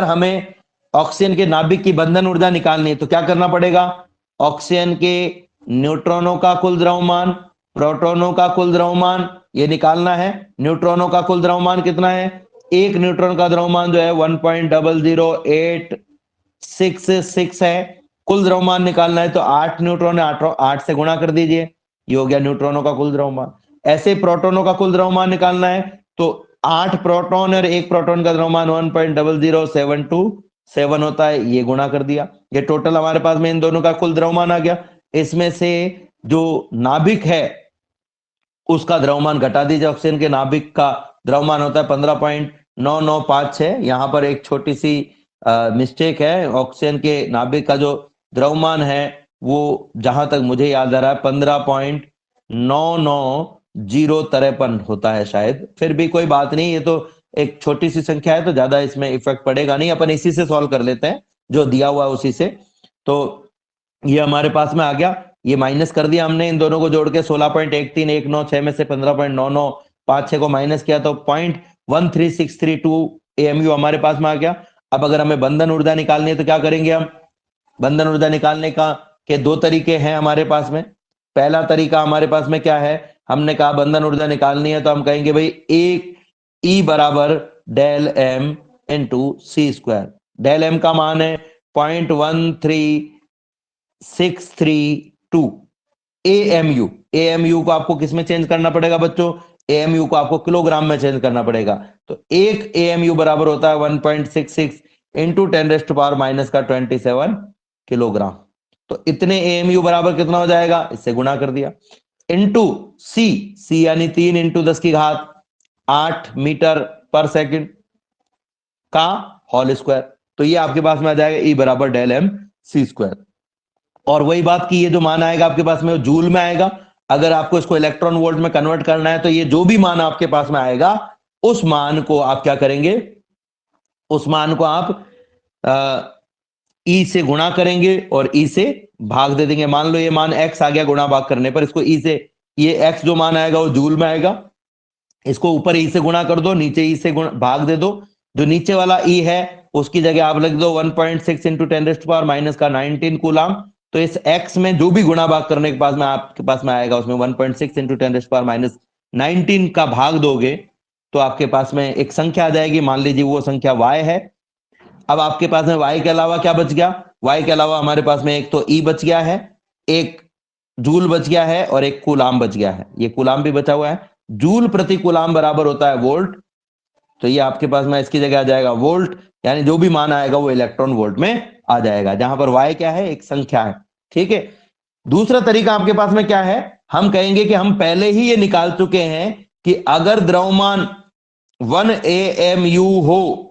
हमें ऑक्सीजन के नाभिक की बंधन ऊर्जा निकालनी है तो क्या करना पड़ेगा? ऑक्सीजन के न्यूट्रॉनों का कुल द्रव्यमान, प्रोटॉनों का कुल द्रव्यमान, ये निकालना है। न्यूट्रॉनों का कुल द्रव्यमान कितना है? एक न्यूट्रॉन का द्रव्यमान जो है 1.00866 है। कुल द्रव्यमान निकालना है तो 8 न्यूट्रॉन है, 8 से गुणा कर दीजिए, ये हो गया न्यूट्रॉनों का कुल द्रव्यमान। ऐसे प्रोटॉनों का कुल द्रव्यमान निकालना है तो 8 प्रोटॉन और एक प्रोटॉन का द्रव्यमान 1.00727 होता है, ये गुणा कर दिया। ये टोटल हमारे पास में इन दोनों का कुल द्रव्यमान आ गया। इसमें से जो नाभिक है उसका द्रव्यमान घटा दीजिए। ऑक्सीजन के नाभिक का द्रव्यमान होता है 15.9956। यहां पर एक छोटी सी मिस्टेक है। ऑक्सीजन के नाभिक का जो द्रव्यमान है वो जहां तक मुझे याद आ रहा है 15.99053 होता है शायद। फिर भी कोई बात नहीं, ये तो एक छोटी सी संख्या है तो ज्यादा इसमें इफेक्ट पड़ेगा नहीं, अपन इसी से सॉल्व कर लेते हैं जो दिया हुआ है उसी से। तो ये हमारे पास में आ गया, ये माइनस कर दिया हमने इन दोनों को जोड़ के 16.13196 में से 15.9956 को माइनस किया तो 0.13632 AMU हमारे पास में आ गया। अब अगर हमें बंधन ऊर्जा निकालनी है तो क्या करेंगे हम? बंधन ऊर्जा निकालने का के दो तरीके हैं हमारे पास में। पहला तरीका हमारे पास में क्या है? हमने कहा बंधन ऊर्जा निकालनी है, तो हम कहेंगे भाई एक E बराबर डेल एम इंटू सी स्क्वायर। डेल एम का मान है 0.13632 AMU। AMU को आपको किस में चेंज करना पड़ेगा बच्चों? AMU को आपको किलोग्राम में चेंज करना पड़ेगा। तो एक AMU बराबर होता है 1.66 इंटू 10⁻⁻27 किलोग्राम। तो इतने AMU बराबर कितना हो जाएगा? इससे गुणा कर दिया, इंटू C यानी 3 इंटू 10⁸ मीटर पर सेकंड का होल स्क्वायर। तो ये आपके पास में आ जाएगा E बराबर डेल एम सी स्क्वायर। और वही बात की ये जो मान आएगा आपके पास में वो जूल में आएगा। अगर आपको इसको इलेक्ट्रॉन वोल्ट में कन्वर्ट करना है तो ये जो भी मान आपके पास में आएगा उस मान को आप क्या करेंगे? उस मान को आप ई से गुणा करेंगे और ई से भाग दे देंगे। मान लो ये मान एक्स आ गया, गुणा भाग करने पर इसको ई से, ये एक्स जो मान आएगा वो जूल में आएगा। इसको ऊपर ई से गुणा कर दो, नीचे ई से भाग दे दो। जो नीचे वाला ई है उसकी जगह आप लिख दो 1.6 इंटू 10⁻⁻19 कूलाम। तो इस x में जो भी गुणा भाग करने के पास में आपके पास में आएगा उसमें 1.6 इंटू 10⁻⁻19 का भाग दोगे तो आपके पास में एक संख्या आ जाएगी। मान लीजिए वो संख्या y है। अब आपके पास में y के अलावा क्या बच गया? y के अलावा हमारे पास में एक तो E बच गया है, एक जूल बच गया है और एक कूलाम बच गया है। ये कूलाम भी बचा हुआ है। जूल प्रति कूलाम बराबर होता है वोल्ट। तो ये आपके पास में इसकी जगह आ जाएगा वोल्ट, यानी जो भी मान आएगा वो इलेक्ट्रॉन वोल्ट में आ जाएगा, जहां पर y क्या है? एक संख्या है। ठीक है। दूसरा तरीका आपके पास में क्या है? हम कहेंगे कि हम पहले ही ये निकाल चुके हैं कि अगर द्रव्यमान 1 AMU हो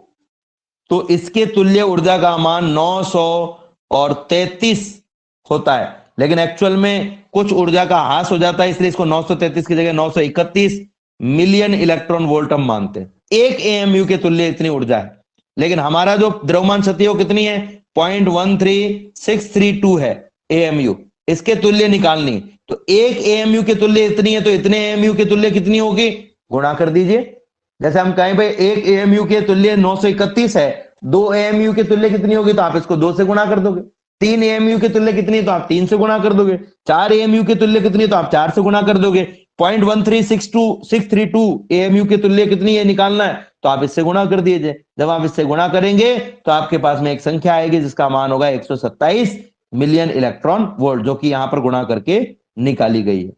तो इसके तुल्य ऊर्जा का मान 933 होता है। लेकिन एक्चुअल में कुछ ऊर्जा का ह्रास हो जाता है, इसलिए इसको 933 की जगह 931 मिलियन इलेक्ट्रॉन वोल्ट हम मानते हैं। एक AMU के तुल्य इतनी ऊर्जा है। लेकिन हमारा जो द्रव्यमान शक्ति वो कितनी है? 0.13632 है AMU। इसके तुल्य निकालनी, तो एक AMU के तुल्य इतनी है, तो इतने AMU के तुल्य कितनी होगी? गुणा कर दीजिए। जैसे हम कहें भाई एक AMU के तुल्य 931 है, 2 AMU के तुल्य कितनी होगी? तो आप इसको 2 से गुणा कर दोगे। 3 AMU के तुल्य कितनी? तो आप 3 से गुणा कर दोगे। 4 AMU के तुल्य कितनी? तो आप 4 से गुणा कर दोगे। 0.13632 AMU के तुल्य कितनी है निकालना है, तो आप इससे गुणा कर दीजिए। जब आप इससे गुणा करेंगे तो आपके पास में एक संख्या आएगी जिसका मान होगा 127 मिलियन इलेक्ट्रॉन वोल्ट, जो कि यहां पर गुणा करके निकाली गई है।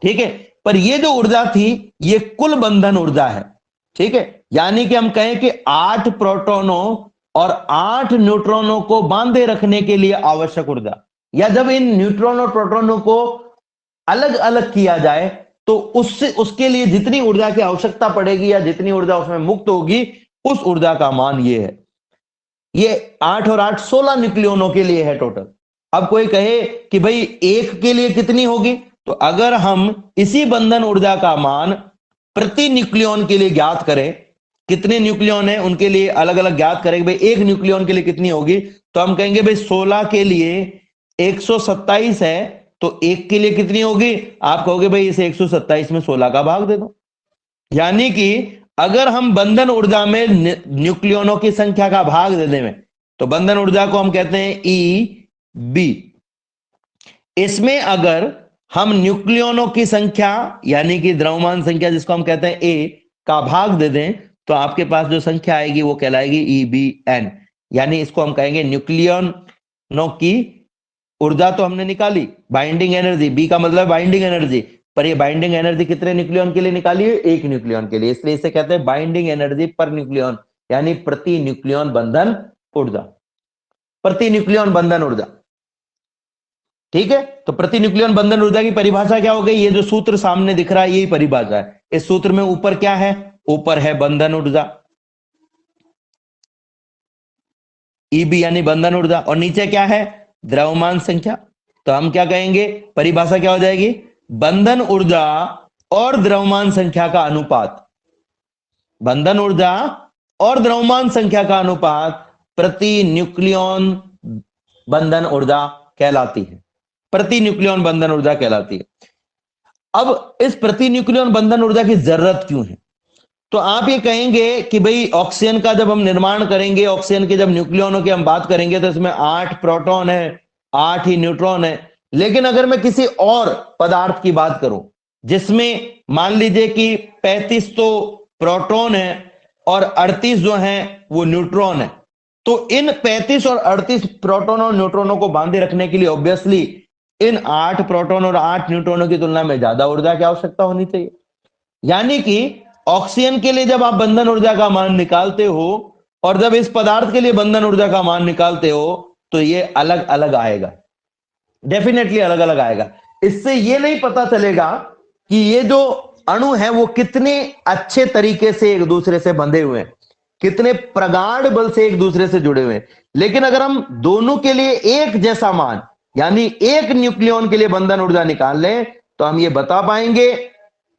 ठीक है। पर ये जो ऊर्जा थी ये कुल बंधन ऊर्जा है। ठीक है। यानी कि हम कहें कि 8 प्रोटॉनों और 8 न्यूट्रॉनों को बांधे रखने के लिए आवश्यक ऊर्जा, या जब इन न्यूट्रॉन और प्रोटॉनों को अलग अलग किया जाए तो उससे उसके लिए जितनी ऊर्जा की आवश्यकता पड़ेगी या जितनी ऊर्जा उसमें मुक्त होगी उस ऊर्जा का मान ये है। ये 8 और 8 16 न्यूक्लियनों के लिए है टोटल। अब कोई कहे कि भाई एक के लिए कितनी होगी, तो अगर हम इसी बंधन ऊर्जा का मान प्रति न्यूक्लियन के लिए ज्ञात करें, कितने न्यूक्लियन है उनके लिए अलग अलग ज्ञात करें, भाई एक न्यूक्लियन के लिए कितनी होगी, तो हम कहेंगे भाई 16 के लिए 127 है, तो एक के लिए कितनी होगी? आप कहोगे भाई इसे 127 में 16 का भाग दे दो। यानी कि अगर हम बंधन ऊर्जा में न्यूक्लियनों की संख्या का भाग दे दें तो बंधन ऊर्जा को हम कहते हैं EB। इसमें अगर हम न्यूक्लियनों की संख्या यानी कि द्रव्यमान संख्या जिसको हम कहते हैं A का भाग दे दें तो आपके पास जो संख्या आएगी वो कहलाएगी EBN। यानी इसको हम कहेंगे न्यूक्लियनों की ऊर्जा तो हमने निकाली, बाइंडिंग एनर्जी, बी का मतलब बाइंडिंग एनर्जी, पर ये बाइंडिंग एनर्जी कितने न्यूक्लियन के लिए निकाली है? एक न्यूक्लियन के लिए, इसलिए इसे कहते हैं बाइंडिंग एनर्जी पर न्यूक्लियन, यानी प्रति न्यूक्लियन बंधन ऊर्जा, प्रति न्यूक्लियन बंधन ऊर्जा। ठीक है। तो प्रति न्यूक्लियन बंधन ऊर्जा की परिभाषा क्या हो गई? ये जो सूत्र सामने दिख रहा है यही परिभाषा है। इस सूत्र में ऊपर क्या है? ऊपर है बंधन ऊर्जा EB यानी बंधन ऊर्जा, और नीचे क्या है? द्रव्यमान संख्या। तो हम क्या कहेंगे? परिभाषा क्या हो जाएगी? बंधन ऊर्जा और द्रव्यमान संख्या का अनुपात, बंधन ऊर्जा और द्रव्यमान संख्या का अनुपात प्रति न्यूक्लियन बंधन ऊर्जा कहलाती है, प्रति न्यूक्लियन बंधन ऊर्जा कहलाती है। अब इस प्रति न्यूक्लियन बंधन ऊर्जा की जरूरत क्यों है? तो आप ये कहेंगे कि भाई ऑक्सीजन का जब हम निर्माण करेंगे, ऑक्सीजन के जब न्यूक्लियनों की हम बात करेंगे तो इसमें 8 प्रोटॉन है, 8 ही न्यूट्रॉन है। लेकिन अगर मैं किसी और पदार्थ की बात करूं, जिसमें मान लीजिए कि 35 तो प्रोटॉन है और 38 जो हैं वो न्यूट्रॉन है। तो इन 35 और 38 प्रोटॉन और न्यूट्रॉनों को बांधे रखने के लिए ऑब्वियसली इन 8 प्रोटॉन और 8 न्यूट्रॉनों की तुलना में ज्यादा ऊर्जा की आवश्यकता होनी चाहिए। यानी कि ऑक्सीजन के लिए जब आप बंधन ऊर्जा का मान निकालते हो और जब इस पदार्थ के लिए बंधन ऊर्जा का मान निकालते हो तो ये अलग अलग आएगा, डेफिनेटली अलग अलग आएगा। इससे ये नहीं पता चलेगा कि ये जो अणु है वो कितने अच्छे तरीके से एक दूसरे से बंधे हुए हैं, कितने प्रगाढ़ बल से एक दूसरे से जुड़े हुए हैं। लेकिन अगर हम दोनों के लिए एक जैसा मान यानी एक न्यूक्लियॉन के लिए बंधन ऊर्जा निकाल लें तो हम ये बता पाएंगे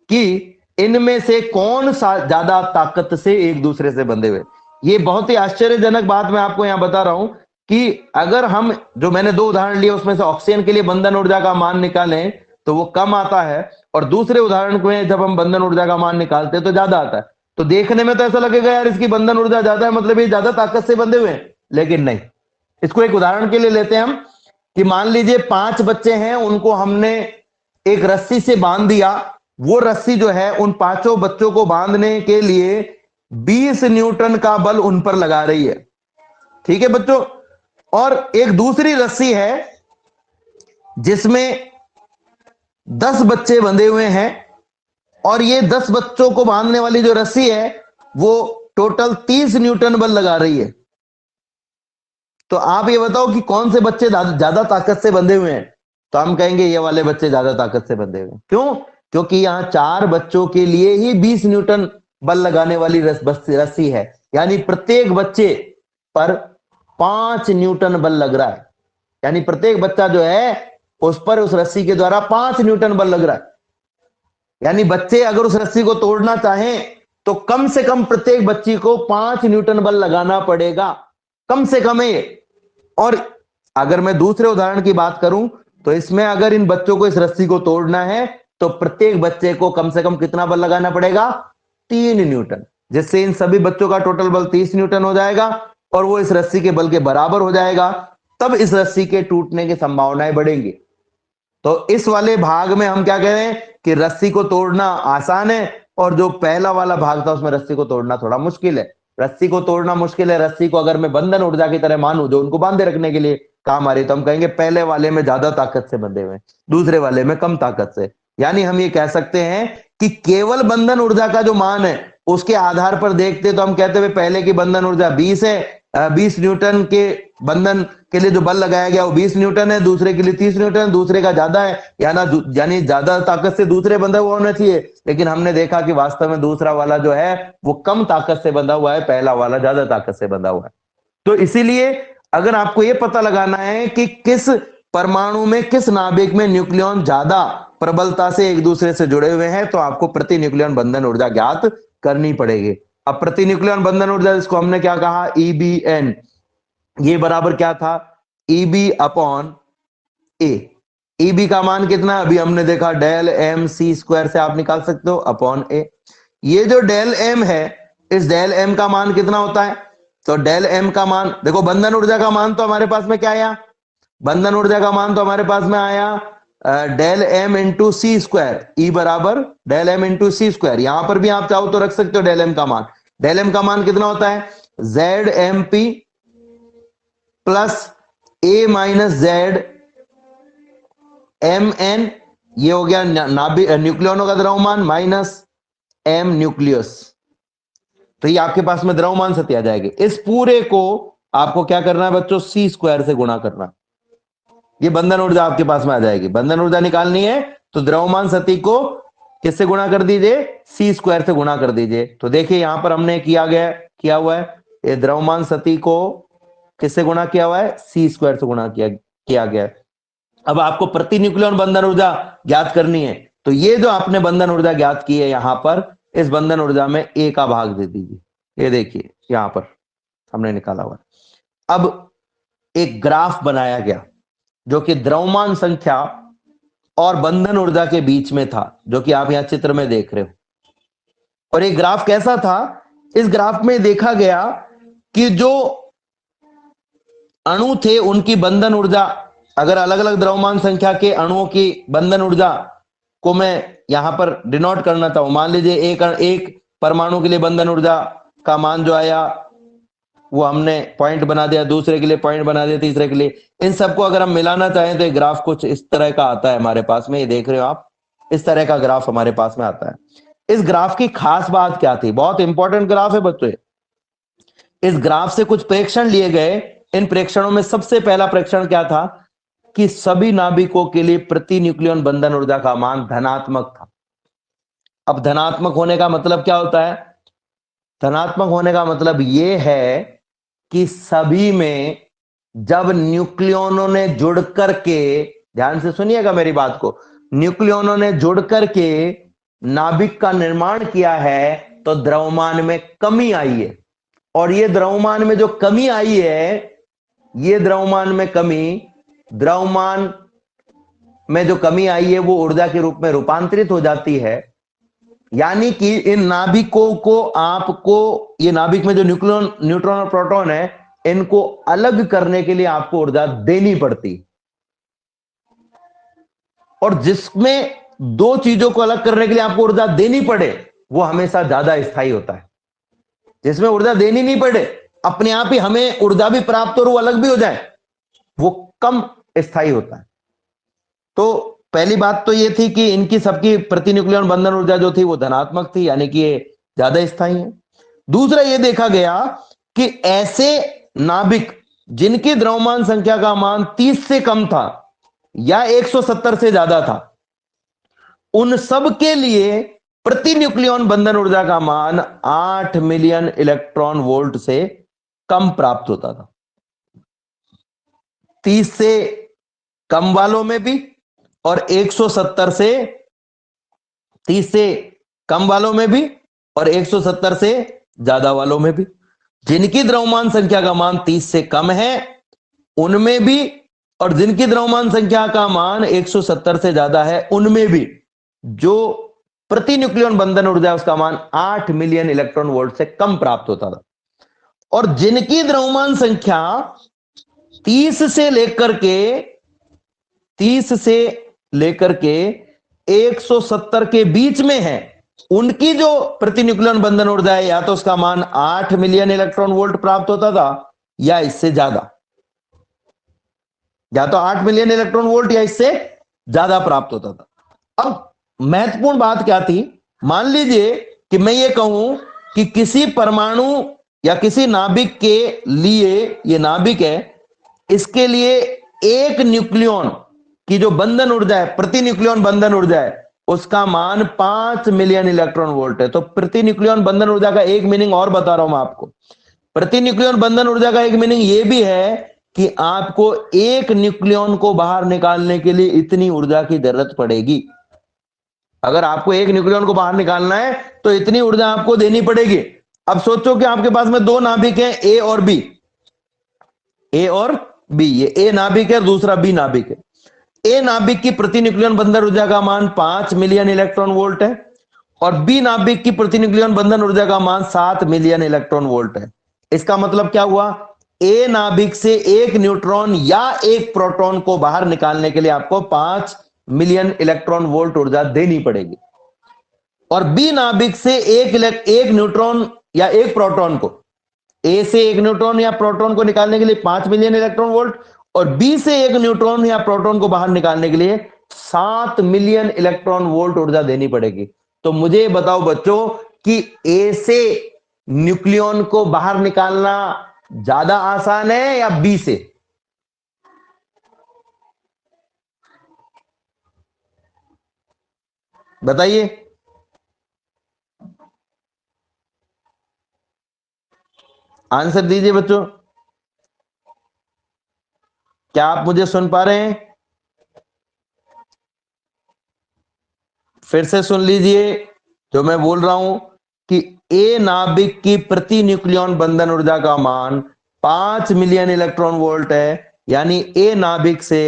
कि इनमें से कौन सा ज्यादा ताकत से एक दूसरे से बंधे हुए। ये बहुत ही आश्चर्यजनक बात मैं आपको यहां बता रहा हूं कि अगर हम जो मैंने 2 उदाहरण लिए उसमें से ऑक्सीजन के लिए बंधन ऊर्जा का मान निकालें तो वो कम आता है और दूसरे उदाहरण में जब हम बंधन ऊर्जा का मान निकालते हैं तो ज्यादा आता है। तो देखने में तो ऐसा लगेगा यार इसकी बंधन ऊर्जा ज्यादा है, मतलब ये ज्यादा ताकत से बंधे हुए हैं, लेकिन नहीं। इसको एक उदाहरण के लिए लेते हैं हम कि मान लीजिए 5 बच्चे हैं, उनको हमने एक रस्सी से बांध दिया। वो रस्सी जो है उन 5 बच्चों को बांधने के लिए 20 न्यूटन का बल उन पर लगा रही है, ठीक है बच्चों। और एक दूसरी रस्सी है जिसमें 10 बच्चे बंधे हुए हैं और ये 10 बच्चों को बांधने वाली जो रस्सी है वो टोटल 30 न्यूटन बल लगा रही है। तो आप ये बताओ कि कौन से बच्चे ज्यादा ताकत से बंधे हुए हैं? तो हम कहेंगे ये वाले बच्चे ज्यादा ताकत से बंधे हुए हैं। क्यों? क्योंकि यहां 4 बच्चों के लिए ही 20 न्यूटन बल लगाने वाली रस्सी है, यानी प्रत्येक बच्चे पर 5 न्यूटन बल लग रहा है। यानी प्रत्येक बच्चा जो है उस पर उस रस्सी के द्वारा 5 न्यूटन बल लग रहा है। यानी बच्चे अगर उस रस्सी को तोड़ना चाहें तो कम से कम प्रत्येक बच्ची को 5 न्यूटन बल लगाना पड़ेगा, कम से कम ये। और अगर मैं दूसरे उदाहरण की बात करूं तो इसमें अगर इन बच्चों को इस रस्सी को तोड़ना है तो प्रत्येक बच्चे को कम से कम कितना बल लगाना पड़ेगा? 3 न्यूटन, जिससे इन सभी बच्चों का टोटल बल 30 न्यूटन हो जाएगा और वो इस रस्सी के बल के बराबर हो जाएगा। तब इस रस्सी के टूटने की संभावनाएं बढ़ेंगी। तो इस वाले भाग में हम क्या कह रहे हैं कि रस्सी को तोड़ना आसान है और जो पहला वाला भाग था उसमें रस्सी को तोड़ना थोड़ा मुश्किल है। रस्सी को तोड़ना मुश्किल है, रस्सी को अगर मैं बंधन ऊर्जा की तरह मानूं जो उनको बांधे रखने के लिए काम आ रही, तो हम कहेंगे पहले वाले में ज्यादा ताकत से बंधे हुए, दूसरे वाले में कम ताकत से। यानी हम ये कह सकते हैं कि केवल बंधन ऊर्जा का जो मान है उसके आधार पर देखते तो हम कहते हुए पहले की बंधन ऊर्जा 20 है, 20 न्यूटन के बंधन के लिए जो बल लगाया गया वो 20 न्यूटन है, दूसरे के लिए 30 न्यूटन, दूसरे का ज्यादा है, यानी ज्यादा ताकत से दूसरे बंधा हुआ होना चाहिए। लेकिन हमने देखा कि वास्तव में दूसरा वाला जो है वो कम ताकत से बंधा हुआ है, पहला वाला ज्यादा ताकत से बंधा हुआ है। तो इसीलिए अगर आपको यह पता लगाना है कि किस परमाणु में, किस नाभिक में न्यूक्लियॉन ज्यादा प्रबलता से एक दूसरे से जुड़े हुए हैं, तो आपको प्रति न्यूक्लियॉन बंधन ऊर्जा ज्ञात करनी पड़ेगी। अब प्रति न्यूक्लियॉन बंधन ऊर्जा जिसको हमने क्या कहा, EBN, ये बराबर क्या था, EB अपॉन A। EB का मान कितना, अभी हमने देखा डेल M C स्क्वायर से आप निकाल सकते हो अपॉन A। ये जो डेल M है, इस डेल M का मान कितना होता है? तो डेल M का मान देखो, बंधन ऊर्जा का मान तो हमारे पास में क्या आया, बंधन ऊर्जा का मान तो हमारे पास में आया डेल M इंटू सी स्क्वायर, E बराबर डेल M इंटू सी स्क्वायर। यहां पर भी आप चाहो तो रख सकते हो डेल M का मान। डेल M का मान कितना होता है, ZMP plus A minus Z MN, ये हो गया न्यूक्लियनों का द्रव्यमान, माइनस M न्यूक्लियस। तो ये आपके पास में द्रव्यमान सती आ जाएगी। इस पूरे को आपको क्या करना है बच्चों, सी स्क्वायर से गुणा करना। ये बंधन ऊर्जा आपके पास में आ जाएगी। बंधन ऊर्जा निकालनी है तो द्रव्यमान सती को किससे गुणा कर दीजिए, सी स्क्वायर से गुणा कर दीजिए। तो देखिए यहां पर हमने किया हुआ है, ये द्रव्यमान सती को किससे गुणा किया हुआ है, सी स्क्वायर से गुणा किया गया है। अब आपको प्रति न्यूक्लियॉन बंधन ऊर्जा ज्ञात करनी है, तो ये जो आपने बंधन ऊर्जा ज्ञात की है यहां पर, इस बंधन ऊर्जा में A का भाग दे दीजिए। ये देखिए यहां पर हमने निकाला हुआ है। अब एक ग्राफ बनाया गया जो कि द्रव्यमान संख्या और बंधन ऊर्जा के बीच में था, जो कि आप यहां चित्र में देख रहे हो। और ये ग्राफ कैसा था, इस ग्राफ में देखा गया कि जो अणु थे उनकी बंधन ऊर्जा, अगर अलग अलग द्रव्यमान संख्या के अणुओं की बंधन ऊर्जा को मैं यहां पर डिनोट करना चाहूं, मान लीजिए एक परमाणु के लिए बंधन ऊर्जा का मान जो आया वो हमने पॉइंट बना दिया, दूसरे के लिए पॉइंट बना दिया, तीसरे के लिए। इन सबको अगर हम मिलाना चाहें तो ये ग्राफ कुछ इस तरह का आता है हमारे पास में, ये देख रहे हो आप, इस तरह का ग्राफ हमारे पास में आता है। इस ग्राफ की खास बात क्या थी? बहुत इंपॉर्टेंट ग्राफ है बच्चों। इस ग्राफ से कुछ प्रेक्षण लिए गए। इन प्रेक्षणों में सबसे पहला प्रेक्षण क्या था कि सभी नाभिकों के लिए प्रति न्यूक्लियन बंधन ऊर्जा का मान धनात्मक था। अब धनात्मक होने का मतलब क्या होता है? धनात्मक होने का मतलब यह है कि सभी में जब न्यूक्लियनों ने जुड़ करके, ध्यान से सुनिएगा मेरी बात को, न्यूक्लियनों ने जुड़ करके नाभिक का निर्माण किया है तो द्रव्यमान में कमी आई है। और ये द्रव्यमान में जो कमी आई है, ये द्रव्यमान में जो कमी आई है वो ऊर्जा के रूप में रूपांतरित हो जाती है। यानी कि इन नाभिकों को आपको, ये नाभिक में जो न्यूट्रॉन और प्रोटॉन है, इनको अलग करने के लिए आपको ऊर्जा देनी पड़ती। और जिसमें दो चीजों को अलग करने के लिए आपको ऊर्जा देनी पड़े वो हमेशा ज्यादा स्थायी होता है। जिसमें ऊर्जा देनी नहीं पड़े, अपने आप ही हमें ऊर्जा भी प्राप्त हो और वो अलग भी हो जाए, वो कम स्थायी होता है। तो पहली बात तो ये थी कि इनकी सबकी प्रति न्यूक्लियन बंधन ऊर्जा जो थी वो धनात्मक थी, यानी कि ये ज्यादा स्थायी है। दूसरा ये देखा गया कि ऐसे नाभिक जिनकी द्रव्यमान संख्या का मान 30 से कम था या 170 से ज्यादा था, उन सब के लिए प्रति न्यूक्लियन बंधन ऊर्जा का मान 8 मिलियन इलेक्ट्रॉन वोल्ट से कम प्राप्त होता था। 30 से कम वालों में भी और 170 से 30 से कम वालों में भी और 170 से ज्यादा वालों में भी। जिनकी द्रव्यमान संख्या का मान 30 से कम है उनमें भी, और जिनकी द्रव्यमान संख्या का मान 170 से ज्यादा है उनमें भी, जो प्रति न्यूक्लियन बंधन ऊर्जा उसका मान 8 मिलियन इलेक्ट्रॉन वोल्ट से कम प्राप्त होता था। और जिनकी द्रव्यमान संख्या 30 से लेकर के 170 के बीच में है, उनकी जो प्रति न्यूक्लियन बंधन ऊर्जा है, या तो उसका मान 8 मिलियन इलेक्ट्रॉन वोल्ट प्राप्त होता था या इससे ज्यादा, या तो 8 मिलियन इलेक्ट्रॉन वोल्ट या इससे ज्यादा प्राप्त होता था। अब महत्वपूर्ण बात क्या थी? मान लीजिए कि मैं ये कहूं कि किसी परमाणु या किसी नाभिक के लिए, ये नाभिक है, इसके लिए एक न्यूक्लियन की जो बंधन ऊर्जा है, प्रति न्यूक्लियन बंधन ऊर्जा है, उसका मान 5 मिलियन इलेक्ट्रॉन वोल्ट है। तो प्रति न्यूक्लियन बंधन ऊर्जा का एक मीनिंग और बता रहा हूं मैं आपको। प्रति न्यूक्लियन बंधन ऊर्जा का एक मीनिंग यह भी है कि आपको एक न्यूक्लियन को बाहर निकालने के लिए इतनी ऊर्जा की जरूरत पड़ेगी। अगर आपको एक न्यूक्लियन को बाहर निकालना है तो इतनी ऊर्जा आपको देनी पड़ेगी। अब सोचो कि आपके पास में दो नाभिक हैं, ए और बी, ये ए नाभिक है, दूसरा बी नाभिक है। ए नाभिक की प्रति न्यूक्लियन बंधन ऊर्जा का मान 5 मिलियन इलेक्ट्रॉन वोल्ट है और बी नाभिक की प्रति न्यूक्लियन बंधन ऊर्जा का मान 7 मिलियन इलेक्ट्रॉन वोल्ट है। इसका मतलब क्या हुआ? ए नाभिक से एक न्यूट्रॉन या एक प्रोटॉन को बाहर निकालने के लिए आपको 5 मिलियन इलेक्ट्रॉन वोल्ट ऊर्जा देनी पड़ेगी। और बी नाभिक से एक न्यूट्रॉन या एक प्रोटॉन को, ए से एक न्यूट्रॉन या प्रोटॉन को निकालने के लिए 5 मिलियन इलेक्ट्रॉन वोल्ट, और बी से एक न्यूट्रॉन या प्रोटॉन को बाहर निकालने के लिए 7 मिलियन इलेक्ट्रॉन वोल्ट ऊर्जा देनी पड़ेगी। तो मुझे बताओ बच्चों कि ए से न्यूक्लियन को बाहर निकालना ज्यादा आसान है या बी से? बताइए। आंसर दीजिए बच्चों। क्या आप मुझे सुन पा रहे हैं? फिर से सुन लीजिए जो मैं बोल रहा हूं कि ए नाभिक की प्रति न्यूक्लियन बंधन ऊर्जा का मान 5 मिलियन इलेक्ट्रॉन वोल्ट है। यानी ए नाभिक से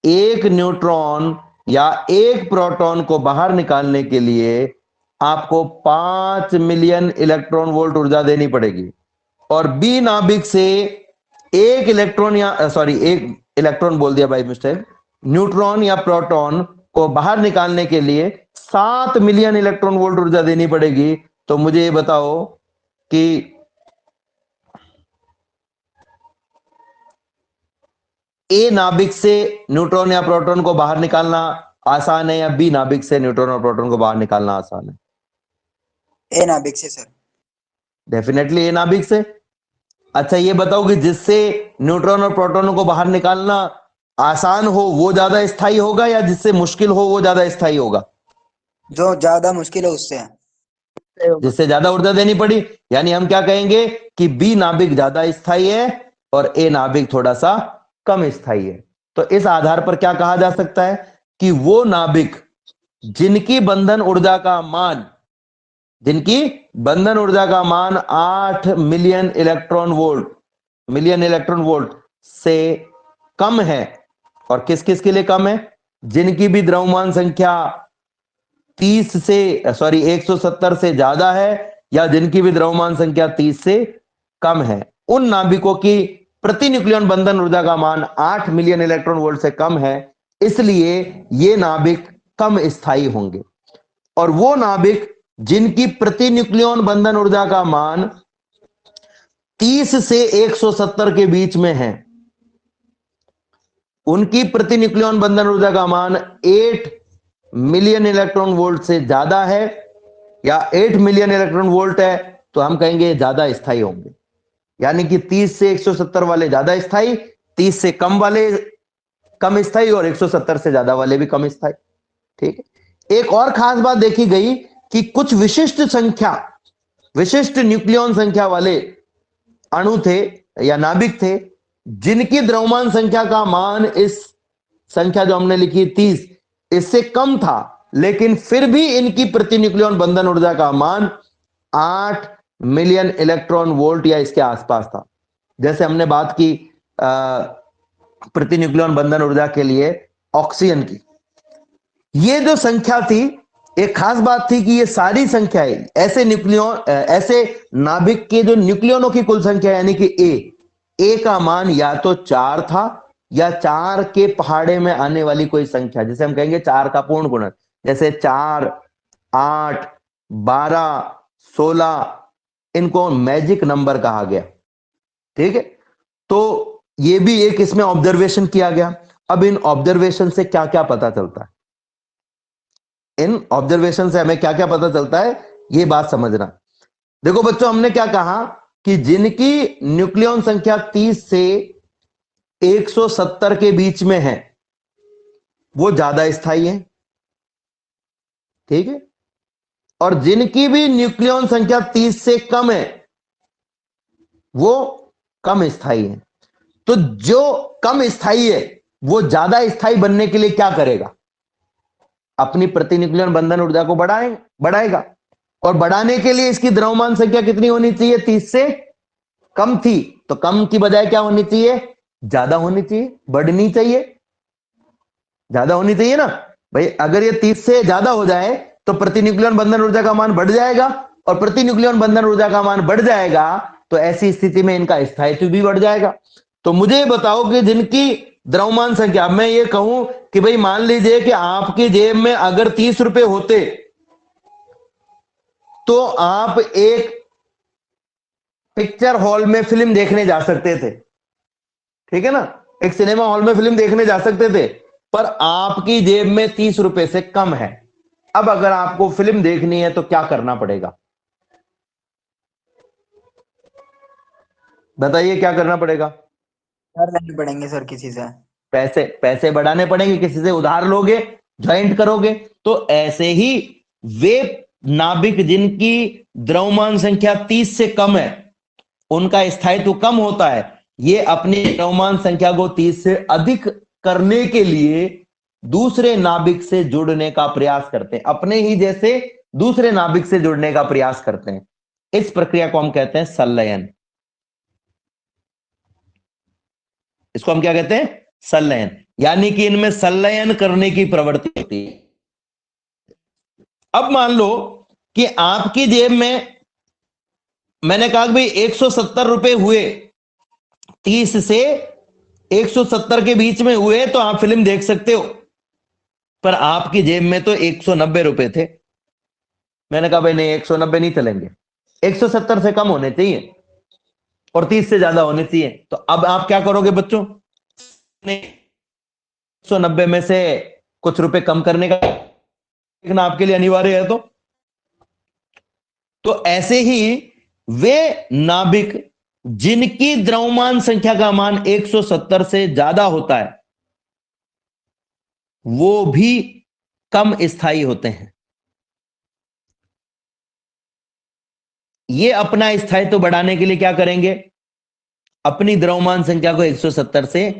एक न्यूट्रॉन या एक प्रोटॉन को बाहर निकालने के लिए आपको 5 मिलियन इलेक्ट्रॉन वोल्ट ऊर्जा देनी पड़ेगी। और बी नाभिक से एक इलेक्ट्रॉन बोल दिया भाई मिस्टेक, न्यूट्रॉन या प्रोटॉन को बाहर निकालने के लिए 7 मिलियन इलेक्ट्रॉन वोल्ट ऊर्जा देनी पड़ेगी। तो मुझे ये बताओ कि ए नाभिक से न्यूट्रॉन या प्रोटॉन को बाहर निकालना आसान है या बी नाभिक से न्यूट्रॉन और प्रोटॉन को बाहर निकालना आसान है? ए नाभिक से सर। डेफिनेटली ए नाभिक से। अच्छा ये बताओ कि जिससे न्यूट्रॉन और प्रोटॉन को बाहर निकालना आसान हो वो ज्यादा स्थायी होगा या जिससे मुश्किल हो वो ज्यादा स्थायी होगा? जो ज्यादा मुश्किल है उससे। जिससे ज्यादा ऊर्जा देनी पड़ी। यानी हम क्या कहेंगे कि बी नाभिक ज्यादा स्थायी है और ए नाभिक थोड़ा सा कम स्थायी है। तो इस आधार पर क्या कहा जा सकता है कि वो नाभिक जिनकी बंधन ऊर्जा का मान 8 मिलियन इलेक्ट्रॉन वोल्ट से कम है। और किस किस के लिए कम है? जिनकी भी द्रव्यमान संख्या 170 से ज्यादा है या जिनकी भी द्रव्यमान संख्या 30 से कम है, उन नाभिकों की प्रति न्यूक्लियन बंधन ऊर्जा का मान 8 मिलियन इलेक्ट्रॉन वोल्ट से कम है, इसलिए ये नाभिक कम स्थायी होंगे। और वो नाभिक जिनकी प्रति न्यूक्लियन बंधन ऊर्जा का मान 30 से 170 के बीच में है, उनकी प्रति न्यूक्लियन बंधन ऊर्जा का मान 8 मिलियन इलेक्ट्रॉन वोल्ट से ज्यादा है या 8 मिलियन इलेक्ट्रॉन वोल्ट है, तो हम कहेंगे ज्यादा स्थायी होंगे। यानी कि 30 से 170 वाले ज्यादा स्थायी, 30 से कम वाले कम स्थायी और 170 से ज्यादा वाले भी कम स्थायी। ठीक है। एक और खास बात देखी गई कि कुछ विशिष्ट न्यूक्लियन संख्या वाले अणु थे या नाभिक थे जिनकी द्रव्यमान संख्या का मान इस संख्या जो हमने लिखी 30 इससे कम था, लेकिन फिर भी इनकी प्रति न्यूक्लियन बंधन ऊर्जा का मान 8 मिलियन इलेक्ट्रॉन वोल्ट या इसके आसपास था। जैसे हमने बात की प्रति न्यूक्लियन बंधन ऊर्जा के लिए ऑक्सीजन की, ये जो संख्या थी, एक खास बात थी कि ये सारी संख्याएं ऐसे नाभिक के जो न्यूक्लियनों की कुल संख्या यानी कि ए का मान या तो 4 था या 4 के पहाड़े में आने वाली कोई संख्या, जिसे हम कहेंगे 4 का पूर्ण गुणन, जैसे 4, 8, 12, 16, इनको मैजिक नंबर कहा गया। ठीक है। तो ये भी एक इसमें ऑब्जर्वेशन किया गया। अब इन ऑब्जर्वेशन से क्या क्या पता चलता है, इन ऑब्जर्वेशन से हमें क्या क्या पता चलता है, ये बात समझना। देखो बच्चों, हमने क्या कहा कि जिनकी न्यूक्लियन संख्या 30 से 170 के बीच में है वो ज्यादा स्थायी है। ठीक है। और जिनकी भी न्यूक्लियन संख्या 30 से कम है वो कम स्थायी है। तो जो कम स्थायी है वो ज्यादा स्थायी बनने के लिए क्या करेगा? अपनी प्रति न्यूक्लियन बंधन ऊर्जा को बढ़ाएगा। और बढ़ाने के लिए इसकी द्रव्यमान संख्या कितनी होनी चाहिए? 30 से कम थी, तो कम की बजाय क्या होनी चाहिए? ज्यादा होनी चाहिए, बढ़नी चाहिए, ज्यादा होनी चाहिए ना भाई। अगर ये 30 से ज्यादा हो जाए तो प्रति न्यूक्लियन बंधन ऊर्जा का मान बढ़ जाएगा, और प्रति न्यूक्लियन बंधन ऊर्जा का मान बढ़ जाएगा तो ऐसी स्थिति में इनका स्थायित्व भी बढ़ जाएगा। तो मुझे बताओ कि जिनकी द्रव्यमान संख्या, मैं ये कहूं कि भाई मान लीजिए कि आपकी जेब में अगर 30 रुपए होते तो आप एक पिक्चर हॉल में फिल्म देखने जा सकते थे। ठीक है ना, एक सिनेमा हॉल में फिल्म देखने जा सकते थे, पर आपकी जेब में 30 रुपए से कम है। अब अगर आपको फिल्म देखनी है तो क्या करना पड़ेगा? बताइए क्या करना पड़ेगा? उधार लेने पड़ेंगे सर किसी से। पैसे बढ़ाने पड़ेंगे, किसी से उधार लोगे, ज्वाइंट करोगे। तो ऐसे ही वे नाभिक जिनकी द्रव्यमान संख्या 30 से कम है उनका स्थायित्व कम होता है। ये अपनी द्रव्यमान संख्या को 30 से अधिक करने के लिए दूसरे नाभिक से जुड़ने का प्रयास करते हैं, अपने ही जैसे दूसरे नाभिक से जुड़ने का प्रयास करते हैं। इस प्रक्रिया को हम कहते हैं संलयन। इसको हम क्या कहते हैं? संलयन। यानी कि इनमें संलयन करने की प्रवृत्ति होती है। अब मान लो कि आपकी जेब में, मैंने कहा कि भाई 170 रुपए हुए, 30 से 170 के बीच में हुए तो आप फिल्म देख सकते हो। पर आपकी जेब में तो 190 रुपए थे। मैंने कहा भाई नहीं, 190 नहीं चलेंगे, 170 से कम होने चाहिए और 30 से ज्यादा होने चाहिए। तो अब आप क्या करोगे बच्चों? 190 में से कुछ रुपए कम करने का देखना आपके लिए अनिवार्य है। तो ऐसे ही वे नाभिक जिनकी द्रव्यमान संख्या का मान 170 से ज्यादा होता है वो भी कम स्थायी होते हैं। ये अपना स्थायित्व बढ़ाने के लिए क्या करेंगे? अपनी द्रव्यमान संख्या को 170 से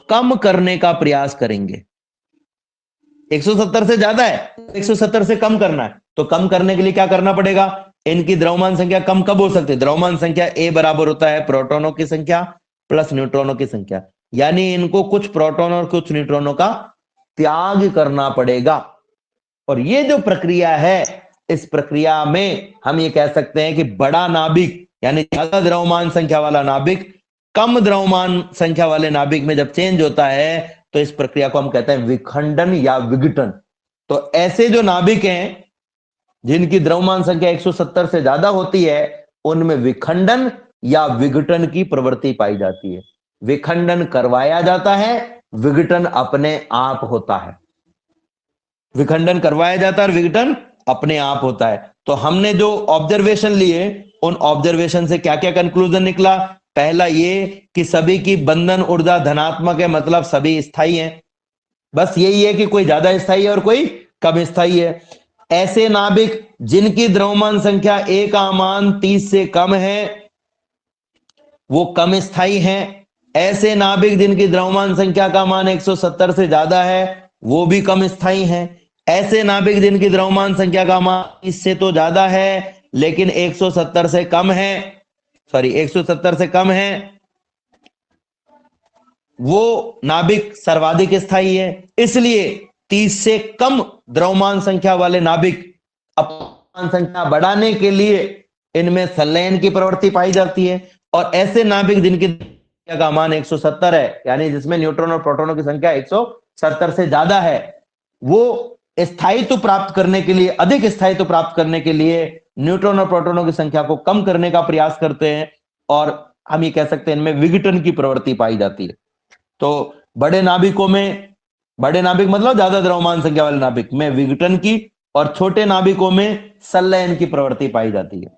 कम करने का प्रयास करेंगे। 170 से ज्यादा है, 170 से कम करना है, तो कम करने के लिए क्या करना पड़ेगा? इनकी द्रव्यमान संख्या कम कब हो सकती है? द्रव्यमान संख्या ए बराबर होता है प्रोटॉनों की संख्या प्लस न्यूट्रॉनों की संख्या, यानी इनको कुछ प्रोटॉन और कुछ न्यूट्रॉनों का त्याग करना पड़ेगा। और ये जो प्रक्रिया है, इस प्रक्रिया में हम ये कह सकते हैं कि बड़ा नाभिक यानी ज्यादा द्रव्यमान संख्या वाला नाभिक कम द्रव्यमान संख्या वाले नाभिक में जब चेंज होता है तो इस प्रक्रिया को हम कहते हैं विखंडन या विघटन। तो ऐसे जो नाभिक हैं जिनकी द्रव्यमान संख्या 170 से ज्यादा होती है उनमें विखंडन या विघटन की प्रवृत्ति पाई जाती है। विखंडन करवाया जाता है, विघटन अपने आप होता है। विखंडन करवाया जाता है और विघटन अपने आप होता है। तो हमने जो ऑब्जर्वेशन लिए उन ऑब्जर्वेशन से क्या क्या कंक्लूजन निकला? पहला ये कि सभी की बंधन ऊर्जा धनात्मक है, मतलब सभी स्थायी हैं। बस यही है कि कोई ज्यादा स्थायी है और कोई कम स्थायी है। ऐसे नाभिक जिनकी द्रव्यमान संख्या ए का मान 30 से कम है वो कम स्थायी हैं। ऐसे नाभिक जिनकी द्रव्यमान संख्या का मान 170 से ज्यादा है वो भी कम स्थायी हैं। ऐसे नाभिक जिनकी द्रव्यमान संख्या का मान 30 से तो ज्यादा है लेकिन 170 से कम है, 170 से कम है, वो नाभिक सर्वाधिक स्थायी है। इसलिए 30 से कम द्रव्यमान संख्या वाले नाभिक अपनी संख्या बढ़ाने के लिए इनमें संलयन की प्रवृत्ति पाई जाती है। और ऐसे नाभिक जिनकी संख्या का मान 170 है, यानी जिसमें न्यूट्रॉन और प्रोटॉनों की संख्या 170 से ज्यादा है, वो स्थायित्व प्राप्त करने के लिए, अधिक स्थायित्व प्राप्त करने के लिए न्यूट्रॉन और प्रोटॉनों की संख्या को कम करने का प्रयास करते हैं और हम ये कह सकते हैं इनमें विघटन की प्रवृत्ति पाई जाती है। तो बड़े नाभिकों में, बड़े नाभिक मतलब ज्यादा द्रव्यमान संख्या वाले नाभिक में विघटन की और छोटे नाभिकों में संलयन की प्रवृत्ति पाई जाती है।